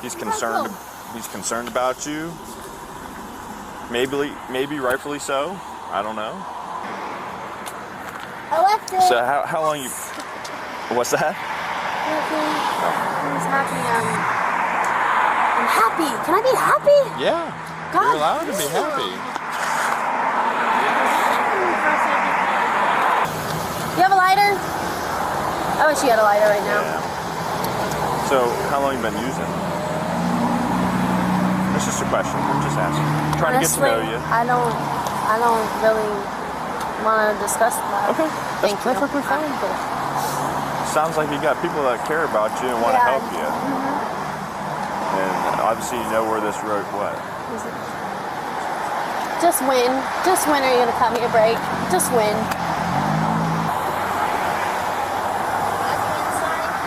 He's concerned. He's concerned about you. Maybe rightfully so. I don't know. I left it. So how long you? What's that? Nothing. I'm just happy. I'm happy. Can I be happy? Yeah. God, you're allowed to be happy. You have a lighter? I wish you had a lighter right now. Yeah. So how long you been using? It's just a question. I'm just asking. Trying to get to know you. I don't really want to discuss that. Okay. That's perfectly fine. Sounds like you got people that care about you and want to help you. And obviously you know where this road was. Just when are you gonna cut me a break? Just when.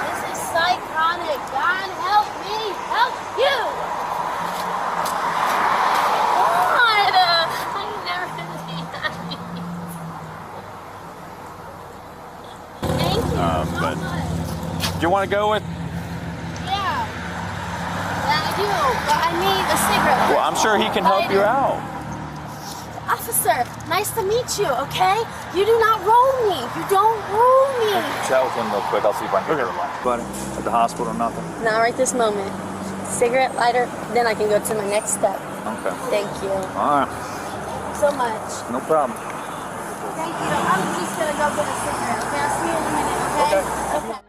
This is psychotic. God help me, help you. God, I never be happy. Thank you. But do you want to go with? Yeah, I do, but I need a cigarette. Well, I'm sure he can help you out. Officer, nice to meet you, okay? You do not roll me. You don't roll me. Chat with him real quick. I'll see if I can get her line. Buddy, at the hospital or nothing? Not right this moment. Cigarette, lighter, then I can go to my next step. Okay. Thank you. All right. So much. No problem. Thank you. I'm just gonna go get a cigarette, okay? I'll see you in a minute, okay? Okay.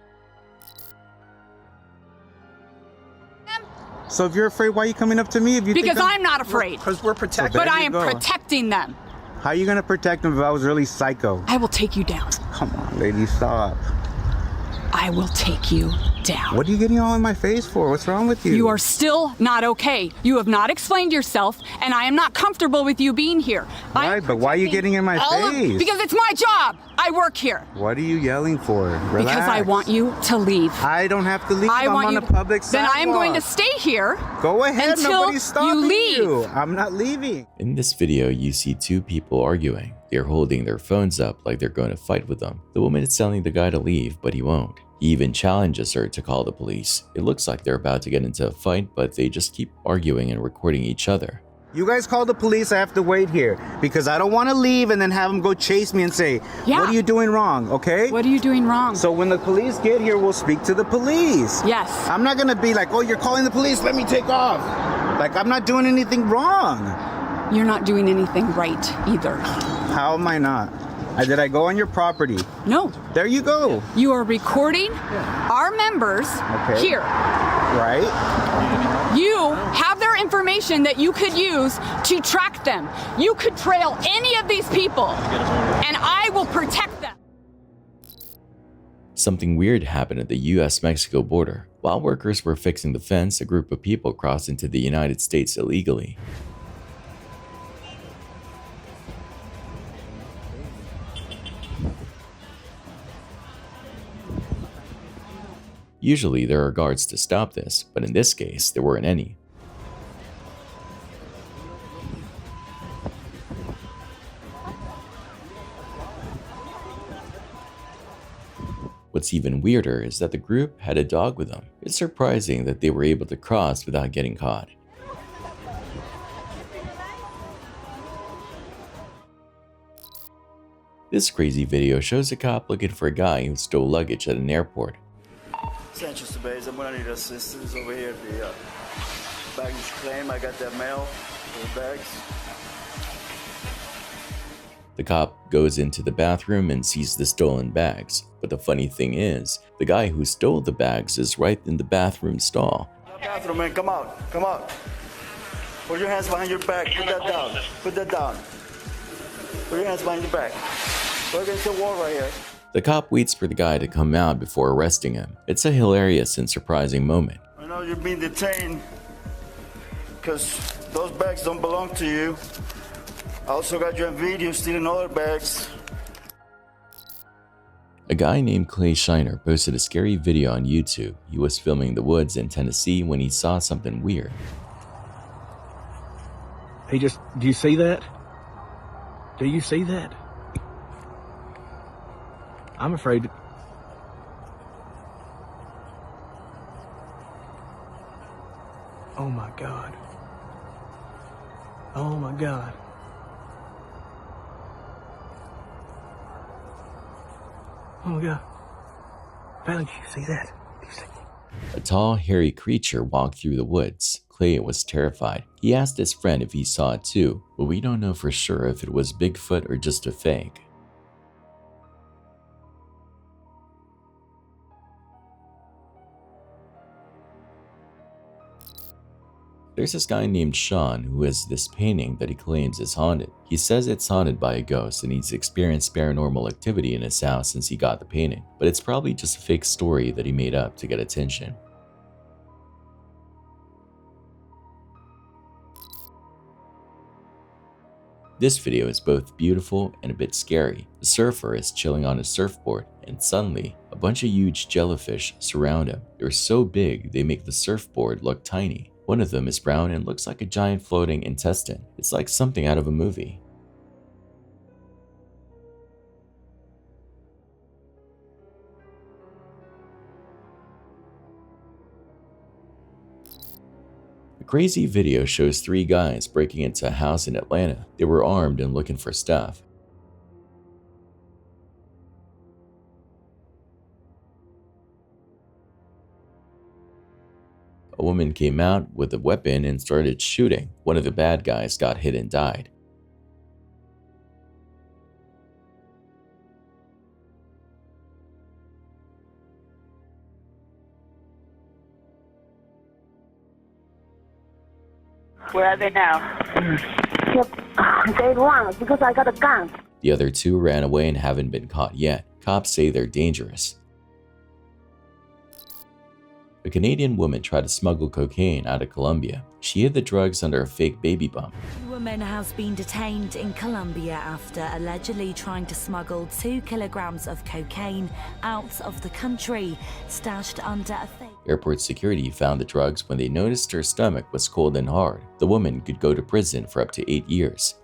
So if you're afraid, why are you coming up to me? If you Because I'm not afraid. Because we're protecting. But I am protecting them. How are you going to protect them if I was really psycho? I will take you down. Come on, lady, stop. I will take you down. What are you getting all in my face for? What's wrong with you? You are still not okay. You have not explained yourself, and I am not comfortable with you being here. Right, but why are you getting in my face? Because it's my job. I work here. What are you yelling for? Relax. Because I want you to leave. I don't have to leave. I'm on a public sidewalk. Then I am going to stay here. Go ahead. Until Nobody's stopping you leave. you. I'm not leaving. In this video, you see two people arguing. They're holding their phones up like they're going to fight with them. The woman is telling the guy to leave, but he won't. He even challenges her to call the police. It looks like they're about to get into a fight, but they just keep arguing and recording each other. You guys call the police, I have to wait here because I don't want to leave and then have them go chase me and say, what are you doing wrong, okay? What are you doing wrong? So when the police get here, we'll speak to the police. Yes. I'm not going to be like, oh, you're calling the police, let me take off. Like, I'm not doing anything wrong. You're not doing anything right either. How am I not? Did I go on your property? No. There you go. You are recording our members here. Right. You have their information that you could use to track them. You could trail any of these people, and I will protect them. Something weird happened at the US-Mexico border. While workers were fixing the fence, a group of people crossed into the United States illegally. Usually there are guards to stop this, but in this case, there weren't any. What's even weirder is that the group had a dog with them. It's surprising that they were able to cross without getting caught. This crazy video shows a cop looking for a guy who stole luggage at an airport. Central Base, I'm gonna need assistance over here at the baggage claim. I got that mail for the bags. The cop goes into the bathroom and sees the stolen bags. But the funny thing is, the guy who stole the bags is right in the bathroom stall. Bathroom, man, come out, come out. Put your hands behind your back, put that down, put that down. Put your hands behind your back. Go against the wall right here. The cop waits for the guy to come out before arresting him. It's a hilarious and surprising moment. I know you're being detained because those bags don't belong to you. I also got you on video stealing other bags. A guy named Clay Shiner posted a scary video on YouTube. He was filming the woods in Tennessee when he saw something weird. He just, do you see that? Do you see that? I'm afraid. Oh my God. Oh my God. Oh my God. Valley, do you see that? Do you see that? A tall, hairy creature walked through the woods. Clay was terrified. He asked his friend if he saw it too, but we don't know for sure if it was Bigfoot or just a fake. There's this guy named Sean who has this painting that he claims is haunted. He says it's haunted by a ghost and he's experienced paranormal activity in his house since he got the painting, but it's probably just a fake story that he made up to get attention. This video is both beautiful and a bit scary. The surfer is chilling on his surfboard and suddenly a bunch of huge jellyfish surround him. They're so big they make the surfboard look tiny. One of them is brown and looks like a giant floating intestine. It's like something out of a movie. The crazy video shows 3 guys breaking into a house in Atlanta. They were armed and looking for stuff. A woman came out with a weapon and started shooting. One of the bad guys got hit and died. Where are they now? They run because I got a gun. The other 2 ran away and haven't been caught yet. Cops say they're dangerous. A Canadian woman tried to smuggle cocaine out of Colombia. She hid the drugs under a fake baby bump. A woman has been detained in Colombia after allegedly trying to smuggle 2 kilograms of cocaine out of the country, stashed under a fake. Airport security found the drugs when they noticed her stomach was cold and hard. The woman could go to prison for up to 8 years.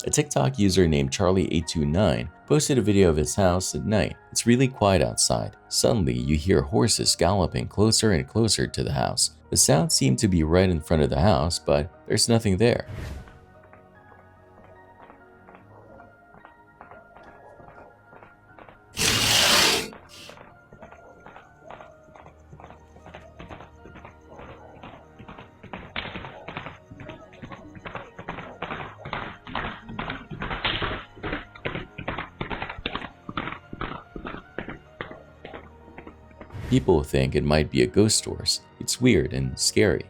A TikTok user named Charlie829 posted a video of his house at night. It's really quiet outside. Suddenly, you hear horses galloping closer and closer to the house. The sound seemed to be right in front of the house, but there's nothing there. People think it might be a ghost horse. It's weird and scary.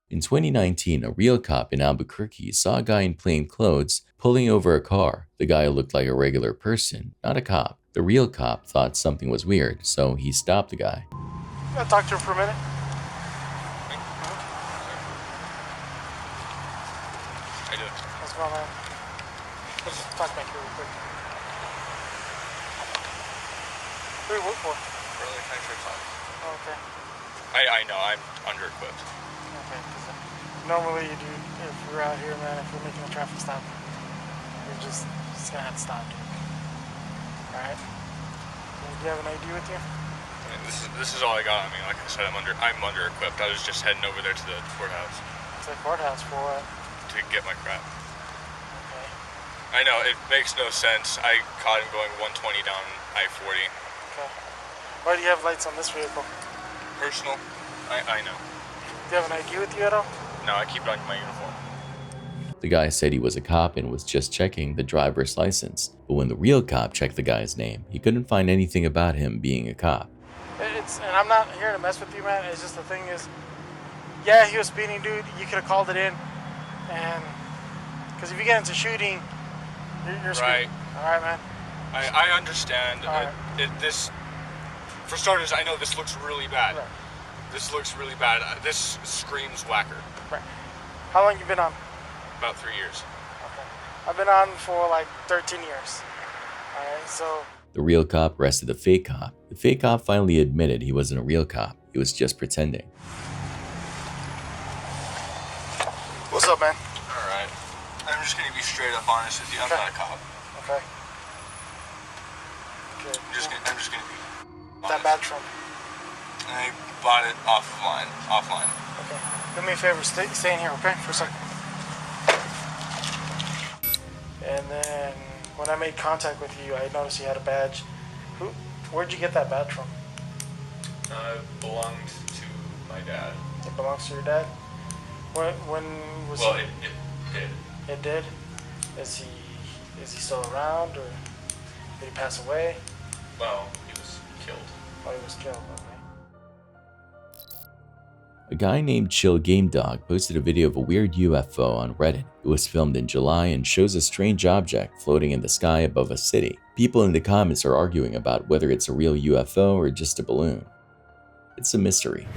In 2019, a real cop in Albuquerque saw a guy in plain clothes pulling over a car. The guy looked like a regular person, not a cop. The real cop thought something was weird, so he stopped the guy. You gotta talk to him for a minute. What's going on? Let's just talk back here real quick. Who do you work for? Early country club. Oh, okay. I know, I'm under-equipped. Okay, because normally you do, if you're out here, man, if you're making a traffic stop, you're just gonna have to stop. Alright? Do you have an ID with you? I mean, this is all I got. I mean, like I said, I'm under-equipped. I was just heading over there to the courthouse. To the courthouse for what? To get my crap. Okay. I know, it makes no sense. I caught him going 120 down I-40. Okay. Why do you have lights on this vehicle? Personal? I know. Do you have an ID with you at all? No, I keep it on my uniform. The guy said he was a cop and was just checking the driver's license. But when the real cop checked the guy's name, he couldn't find anything about him being a cop. And I'm not here to mess with you, man. It's just the thing is, yeah, he was speeding, dude. You could have called it in. And because if you get into shooting, You're right. All right, man. I understand. All right. This, for starters, I know this looks really bad. Right. This looks really bad. This screams whacker. Right. How long you been on? About 3 years. Okay. I've been on for like 13 years. All right, so. The real cop arrested the fake cop. The fake cop finally admitted he wasn't a real cop. He was just pretending. What's up, man? All right. I'm just gonna be straight up honest with you. I'm not a cop. Okay. Okay. I'm just gonna be honest. That badge from? I bought it offline. Okay. Do me a favor, stay in here, okay, for a second. And then when I made contact with you, I noticed you had a badge. Where'd you get that badge from? It belonged to my dad. It belongs to your dad? When was Well, he? it did. It did? Is he still around, or did he pass away? Well, he was killed. Oh, he was killed, okay. A guy named Chill Game Dog posted a video of a weird UFO on Reddit. It was filmed in July and shows a strange object floating in the sky above a city. People in the comments are arguing about whether it's a real UFO or just a balloon. It's a mystery.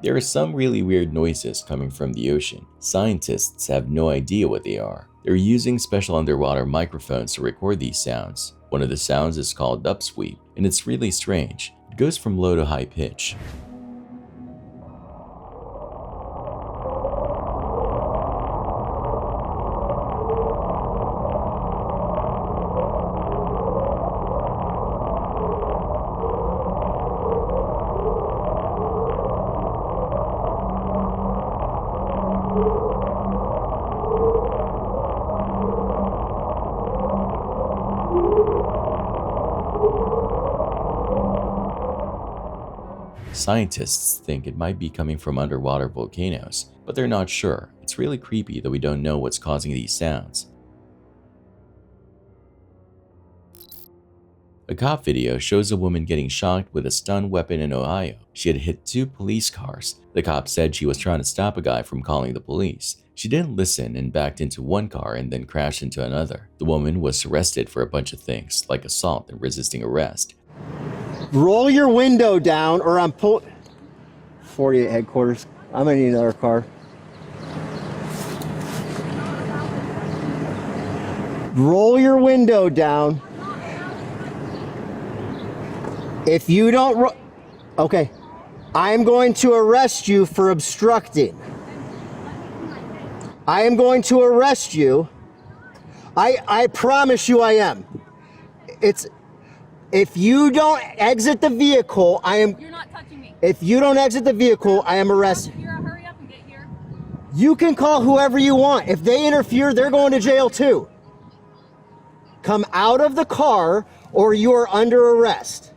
There are some really weird noises coming from the ocean. Scientists have no idea what they are. They're using special underwater microphones to record these sounds. One of the sounds is called upsweep, and it's really strange. It goes from low to high pitch. Scientists think it might be coming from underwater volcanoes, but they're not sure. It's really creepy that we don't know what's causing these sounds. A cop video shows a woman getting shocked with a stun weapon in Ohio. She had hit 2 police cars. The cop said she was trying to stop a guy from calling the police. She didn't listen and backed into one car and then crashed into another. The woman was arrested for a bunch of things, like assault and resisting arrest. Roll your window down or I'm 48 headquarters. I'm gonna need another car. Roll your window down. If you don't okay, I'm going to arrest you for obstructing. I am going to arrest you. I promise you I am. If you don't exit the vehicle, You're not touching me. If you don't exit the vehicle, I am arrested. Hurry up and get here. You can call whoever you want. If they interfere, they're going to jail too. Come out of the car or you are under arrest.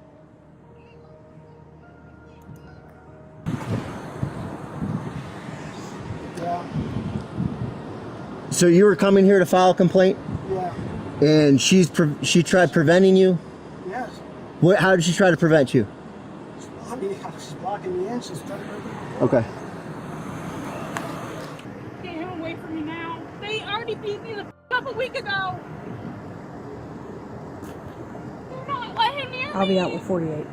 Yeah. So you were coming here to file a complaint? Yeah. And she tried preventing you? Yes. How did she try to prevent you? She's blocking me in. She's trying to... Okay. Get him away from me now. They already beat me the up a week ago. Do not let him near me. I'll be out with 48.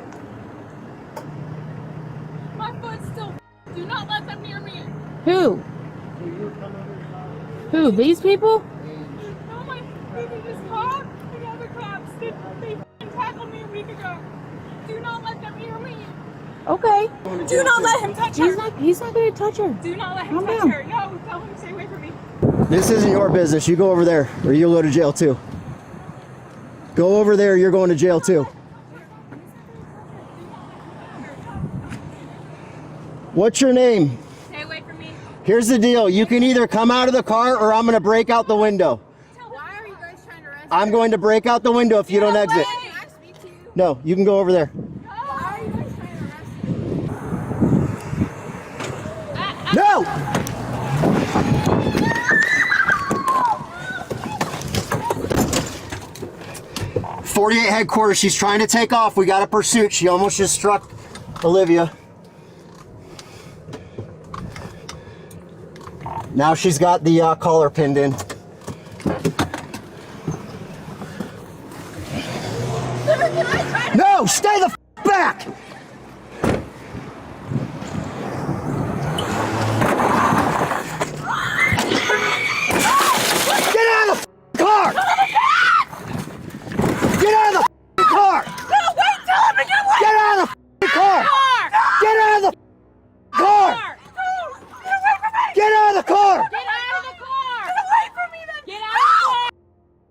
My foot's still. Do not let them near me. Who? Who? These people? No, my this cop and other cops. They tackled me a week ago. Do not let them near me. Okay. Do not let him touch her. He's not going to touch her. Do not let him Calm touch down. her. No, tell him to stay away from me. This isn't your business. You go over there or you'll go to jail too. Go over there, you're going to jail too. What's your name? Stay away from me. Here's the deal. You can either come out of the car or I'm going to break out the window. Why are you guys trying to arrest me? I'm going to break out the window if you don't exit. Can I speak to you? No, you can go over there. Why are you guys trying to arrest me? No! '48 headquarters. She's trying to take off. We got a pursuit. She almost just struck Olivia. Now she's got the collar pinned in. No, stay the f back! Get out of the car! Get out of the car! No, wait, tell him to get away! Get out of the car! Get out of the car! Get out of the car! Get out of the car! Get away from me then! Get out of the car!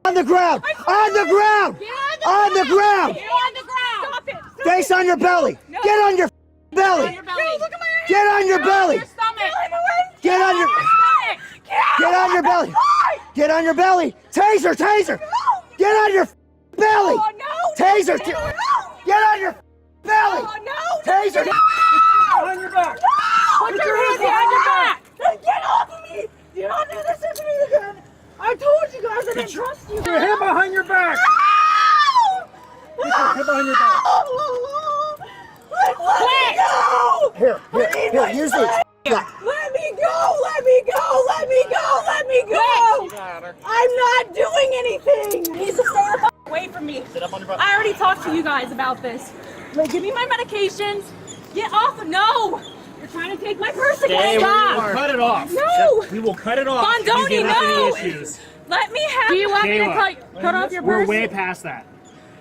On the ground! On the ground! On the ground! Get on the ground! Stop it! Face on your belly! No. Get on your belly! No, look at my hands! Get on your belly! Your stomach! Get on your Get on your belly! Get on your belly! Taser! Taser! Get on your belly! Oh, no! Taser! No. Get on your belly! Oh, no! Taser! On your back. Put your hands behind your back! Get off of me! Do not do this to me again! I told you guys I didn't trust you! Your hand behind your back. Get your hand behind your back. Let me go! Here, use these. Yeah. Let me go! Let me go! Let me go! Let me go! I'm not doing anything! He needs to stay the f away from me. Sit up on your butt. I already talked to you guys about this. Like, give me my medications. Get off! No! You're trying to take my purse again. Stop! Cut it off. No! We will cut it off. Bondoni, if you give us no! any issues. Let me have. Do you want me to cut off your We're purse? way past that.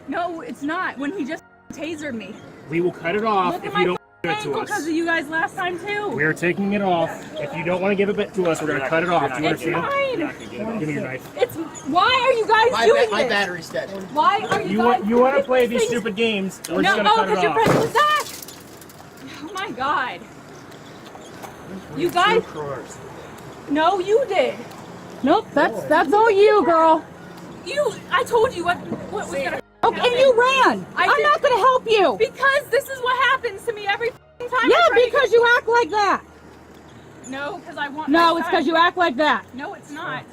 No, it's not. When he just tasered me. We will cut it off Look at if my you don't give it to ankle us. because of you guys last time too. We're taking it off. If you don't want to give it to us, we're going to cut it off. Do you It's understand? mine. Give me your knife. It's why are you guys doing this? My battery's dead. Why are you guys You want to doing play these these things? stupid games? We're No, just going to cut it because you're off. pressing the back. Oh my god. You guys. No, you did. Nope, that's all you, girl. I told you what was gonna. Okay, and you ran. I'm not gonna help you. Because this is what happens to me every time. Yeah, because you act like that. No, because I want. No, it's because you act like that. No, it's not.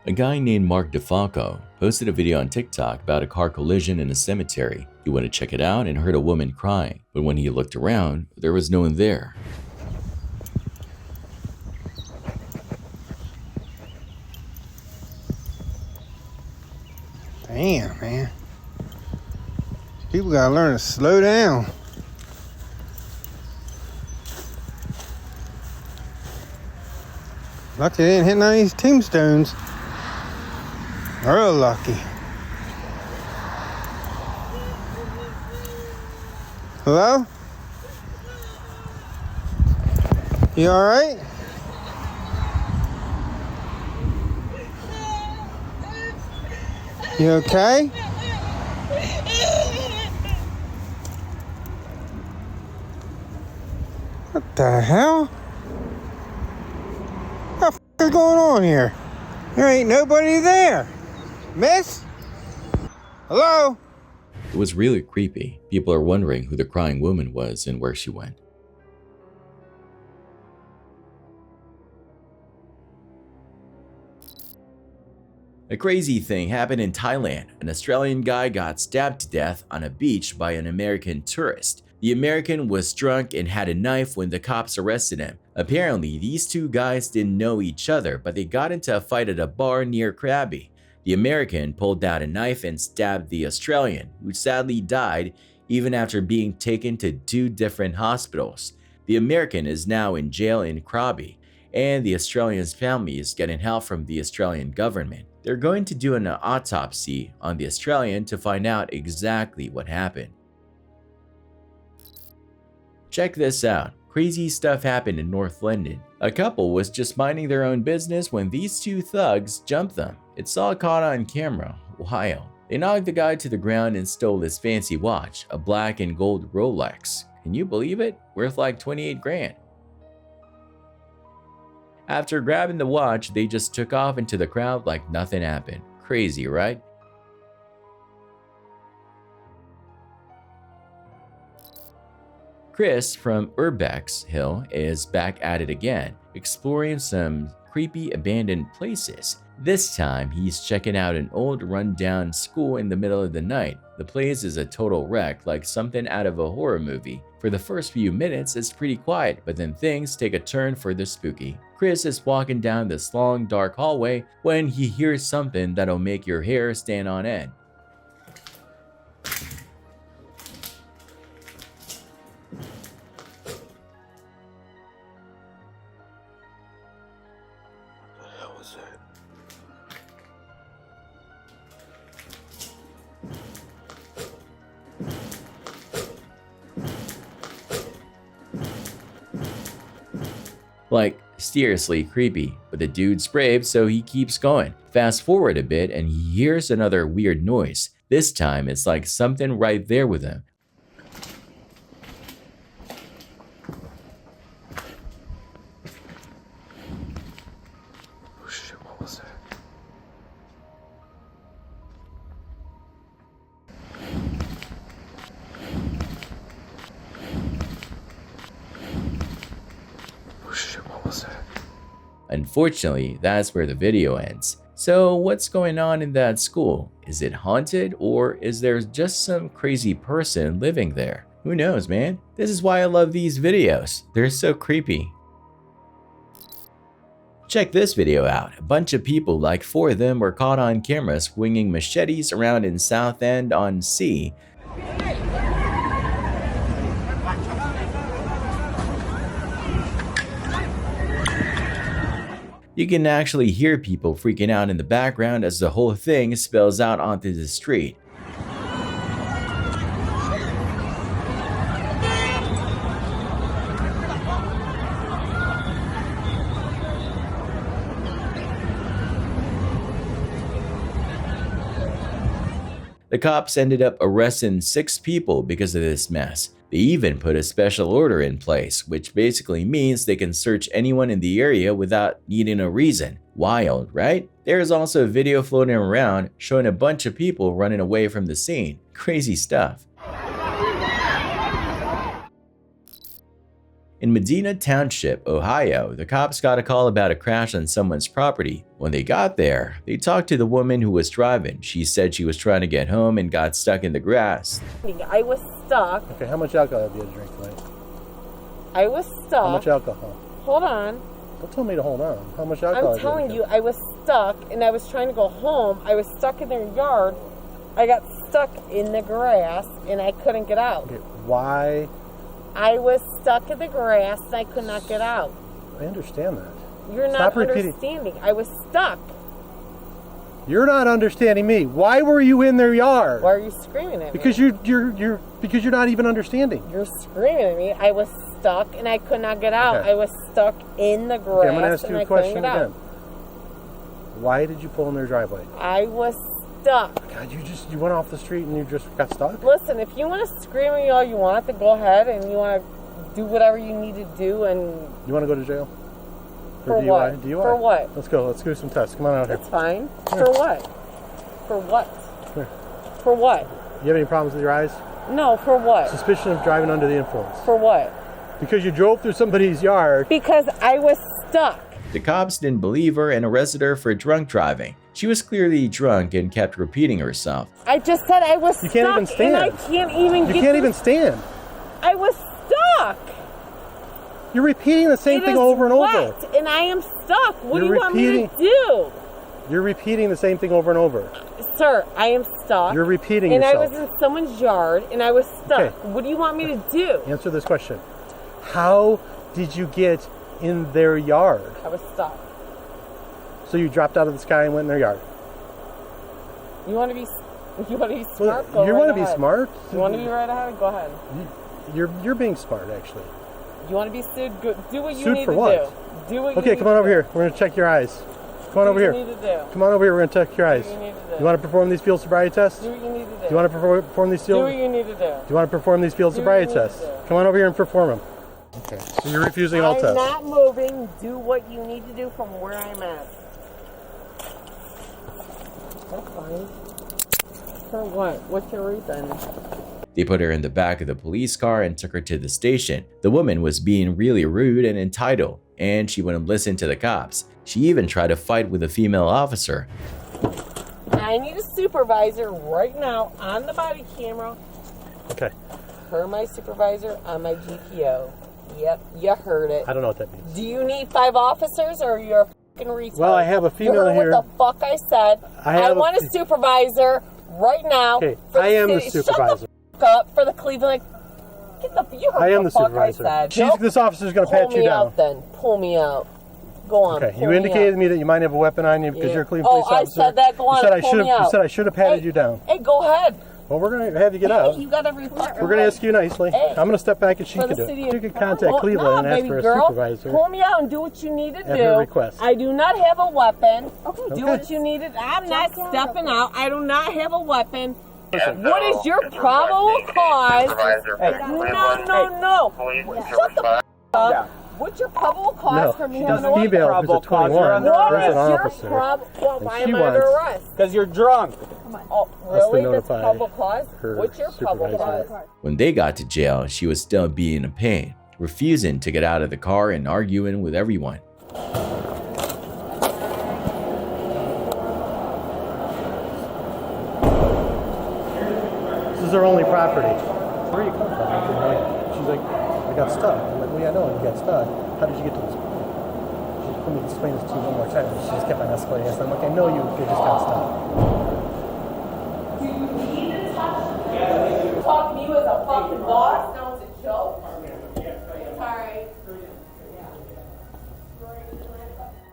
A guy named Mark DeFalco posted a video on TikTok about a car collision in a cemetery. He went to check it out and heard a woman crying, but when he looked around, there was no one there. Damn, man. People gotta learn to slow down. Lucky they didn't hit none of these tombstones. Real lucky. Hello? You alright? You okay? What the hell? What the f is going on here? There ain't nobody there. Miss? Hello? It was really creepy. People are wondering who the crying woman was and where she went. A crazy thing happened in Thailand. An Australian guy got stabbed to death on a beach by an American tourist. The American was drunk and had a knife when the cops arrested him. Apparently, these two guys didn't know each other, but they got into a fight at a bar near Krabi. The American pulled out a knife and stabbed the Australian, who sadly died even after being taken to 2 different hospitals. The American is now in jail in Krabi, and the Australian's family is getting help from the Australian government. They're going to do an autopsy on the Australian to find out exactly what happened. Check this out. Crazy stuff happened in North London. A couple was just minding their own business when these 2 thugs jumped them. It's all caught on camera. Wild. They knocked the guy to the ground and stole his fancy watch, a black and gold Rolex. Can you believe it? Worth like 28 grand. After grabbing the watch, they just took off into the crowd like nothing happened. Crazy, right? Chris from Urbex Hill is back at it again, exploring some creepy abandoned places. This time, he's checking out an old rundown school in the middle of the night. The place is a total wreck, like something out of a horror movie. For the first few minutes, it's pretty quiet, but then things take a turn for the spooky. Chris is walking down this long, dark hallway when he hears something that'll make your hair stand on end. Like, seriously creepy, but the dude's brave, so he keeps going. Fast forward a bit and he hears another weird noise. This time it's like something right there with him. Oh shit, what was that? Unfortunately, that's where the video ends. So what's going on in that school? Is it haunted, or is there just some crazy person living there? Who knows, man? This is why I love these videos. They're so creepy. Check this video out. A bunch of people, like 4 of them, were caught on camera swinging machetes around in Southend-on-Sea. You can actually hear people freaking out in the background as the whole thing spills out onto the street. The cops ended up arresting 6 people because of this mess. They even put a special order in place, which basically means they can search anyone in the area without needing a reason. Wild, right? There is also a video floating around showing a bunch of people running away from the scene. Crazy stuff. In Medina Township, Ohio, the cops got a call about a crash on someone's property. When they got there, they talked to the woman who was driving. She said she was trying to get home and got stuck in the grass. I was stuck. Okay, how much alcohol have you had to drink tonight? I was stuck. How much alcohol? Hold on. Don't tell me to hold on. How much alcohol? I'm telling you, I was stuck and I was trying to go home. I was stuck in their yard. I got stuck in the grass and I couldn't get out. Okay, why? I was stuck in the grass and I could not get out. I understand that. You're not understanding. I was stuck. You're not understanding me. Why were you in their yard? Why are you screaming at me? Because you're not even understanding. You're screaming at me. I was stuck and I could not get out. Okay. I was stuck in the grass. Okay, I'm going to ask you a question again. out. Why did you pull in their driveway? I was stuck. God, you went off the street and you just got stuck? Listen, if you want to scream at me all you want, then go ahead and you want to do whatever you need to do. And you want to go to jail? For DUI? what? DUI? For what? Let's go. Let's do some tests. Come on out here. That's fine. For what? For what? Here. For what? You have any problems with your eyes? No, for what? Suspicion of driving under the influence. For what? Because you drove through somebody's yard. Because I was stuck. The cops didn't believe her and arrested her for drunk driving. She was clearly drunk and kept repeating herself. I just said I was stuck. You can't even stand. And I can't even You can't even stand. I was stuck. You're repeating the same thing over and over. And I am stuck. What do you want me to do? You're repeating the same thing over and over. Sir, I am stuck. You're repeating yourself. yourself. And I was in someone's yard and I was stuck. Okay. What do you want me to do? Answer this question. How did you get in their yard? I was stuck. So you dropped out of the sky and went in their yard? You want to be smart? You right want to be ahead. smart? You want to be right ahead? Go ahead. You're being smart, actually. You want to be sued? Do what you sued need for to what? do. Do what you Okay, need come on to over do. here. We're going to check your eyes. Come on over Do here. what you need to do. Come on over here. We're gonna check your eyes. Do what you need to do. You want to perform these field sobriety tests? Do what you need to do. Do you want to perform these Do field? what you need to do. Do you want to perform these field Do what you sobriety need to tests? do. Come on over here and perform them. Okay. So you're refusing all I'm tests. not moving. Do what you need to do from where I'm at. That's fine. For what? What's your reason? They put her in the back of the police car and took her to the station. The woman was being really rude and entitled, and she wouldn't listen to the cops. She even tried to fight with a female officer. I need a supervisor right now on the body camera. Okay. Her my supervisor on my GPO. Yep, you heard it. I don't know what that means. Do you need 5 officers or you're a fucking retard? Well, I have a female you heard here. What the fuck I said? I want a supervisor right now. Okay, for I am the city. supervisor. Shut the fuck up for the Cleveland. Get the. You heard I am the fuck supervisor. I said. This officer's going to pat you Pull me down. out then. Pull me out. Go on. Okay, pull you me indicated out. to me that you might have a weapon on you because you're a Cleveland police officer. I said that. Go on. You said I should have patted you down. Hey, go ahead. Well, we're going to have you get out. You got every fucking We're going to ask you nicely. Hey, I'm going to step back and she for can the do it. city You of- can contact Oh, Cleveland no, and ask baby for a girl. supervisor. Pull me out and do what you need to At do. her request. I do not have a weapon. Okay. Do what you need to. I'm not stepping out. I do not have a weapon. What is your probable cause? No. Shut the f up. What's your probable cause No, for me she's having a a weapon? female who's a 21. What There's is an your officer. problem? Why And am she I under wants- arrest? Because you're drunk. Oh, Us to really? That's notify probable cause? her What's your probable supervisor. cause? When they got to jail, she was still being a pain, refusing to get out of the car and arguing with everyone. This is her only property. Where are you coming from? She's like, I got stuck. I'm like, well, yeah, I know you got stuck. How did you get to this point? She's like, let me explain this to you one more time. She just kept on escalating. I'm like, I know you just got stuck. Do you need to talk to you as a fucking boss? No, it's a joke. Sorry.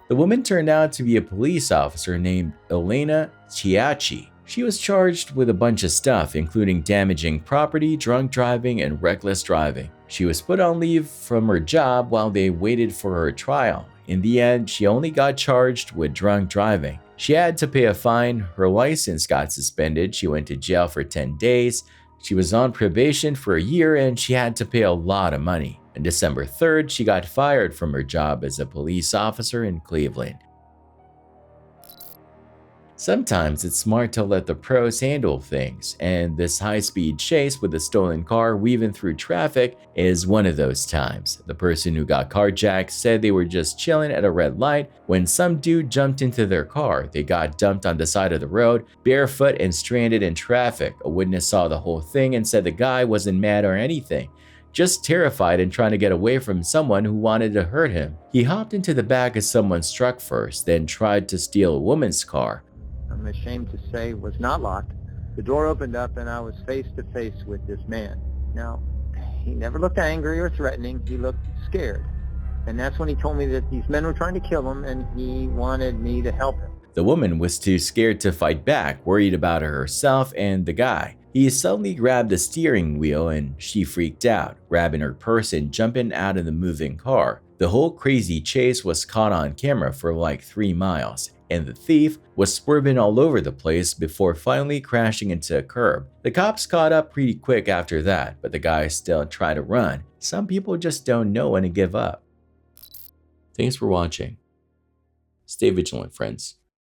The woman turned out to be a police officer named Elena Chiachi. She was charged with a bunch of stuff, including damaging property, drunk driving, and reckless driving. She was put on leave from her job while they waited for her trial. In the end, she only got charged with drunk driving. She had to pay a fine, her license got suspended, she went to jail for 10 days, she was on probation for a year, and she had to pay a lot of money. On December 3rd, she got fired from her job as a police officer in Cleveland. Sometimes it's smart to let the pros handle things, and this high-speed chase with a stolen car weaving through traffic is one of those times. The person who got carjacked said they were just chilling at a red light when some dude jumped into their car. They got dumped on the side of the road, barefoot and stranded in traffic. A witness saw the whole thing and said the guy wasn't mad or anything, just terrified and trying to get away from someone who wanted to hurt him. He hopped into the back of someone's truck first, then tried to steal a woman's car. I'm ashamed to say, was not locked. The door opened up and I was face to face with this man. Now, he never looked angry or threatening. He looked scared. And that's when he told me that these men were trying to kill him and he wanted me to help him. The woman was too scared to fight back, worried about herself and the guy. He suddenly grabbed the steering wheel and she freaked out, grabbing her purse and jumping out of the moving car. The whole crazy chase was caught on camera for like 3 miles, and the thief was swerving all over the place before finally crashing into a curb. The cops caught up pretty quick after that, but the guy still tried to run. Some people just don't know when to give up. Thanks for watching. Stay vigilant, friends.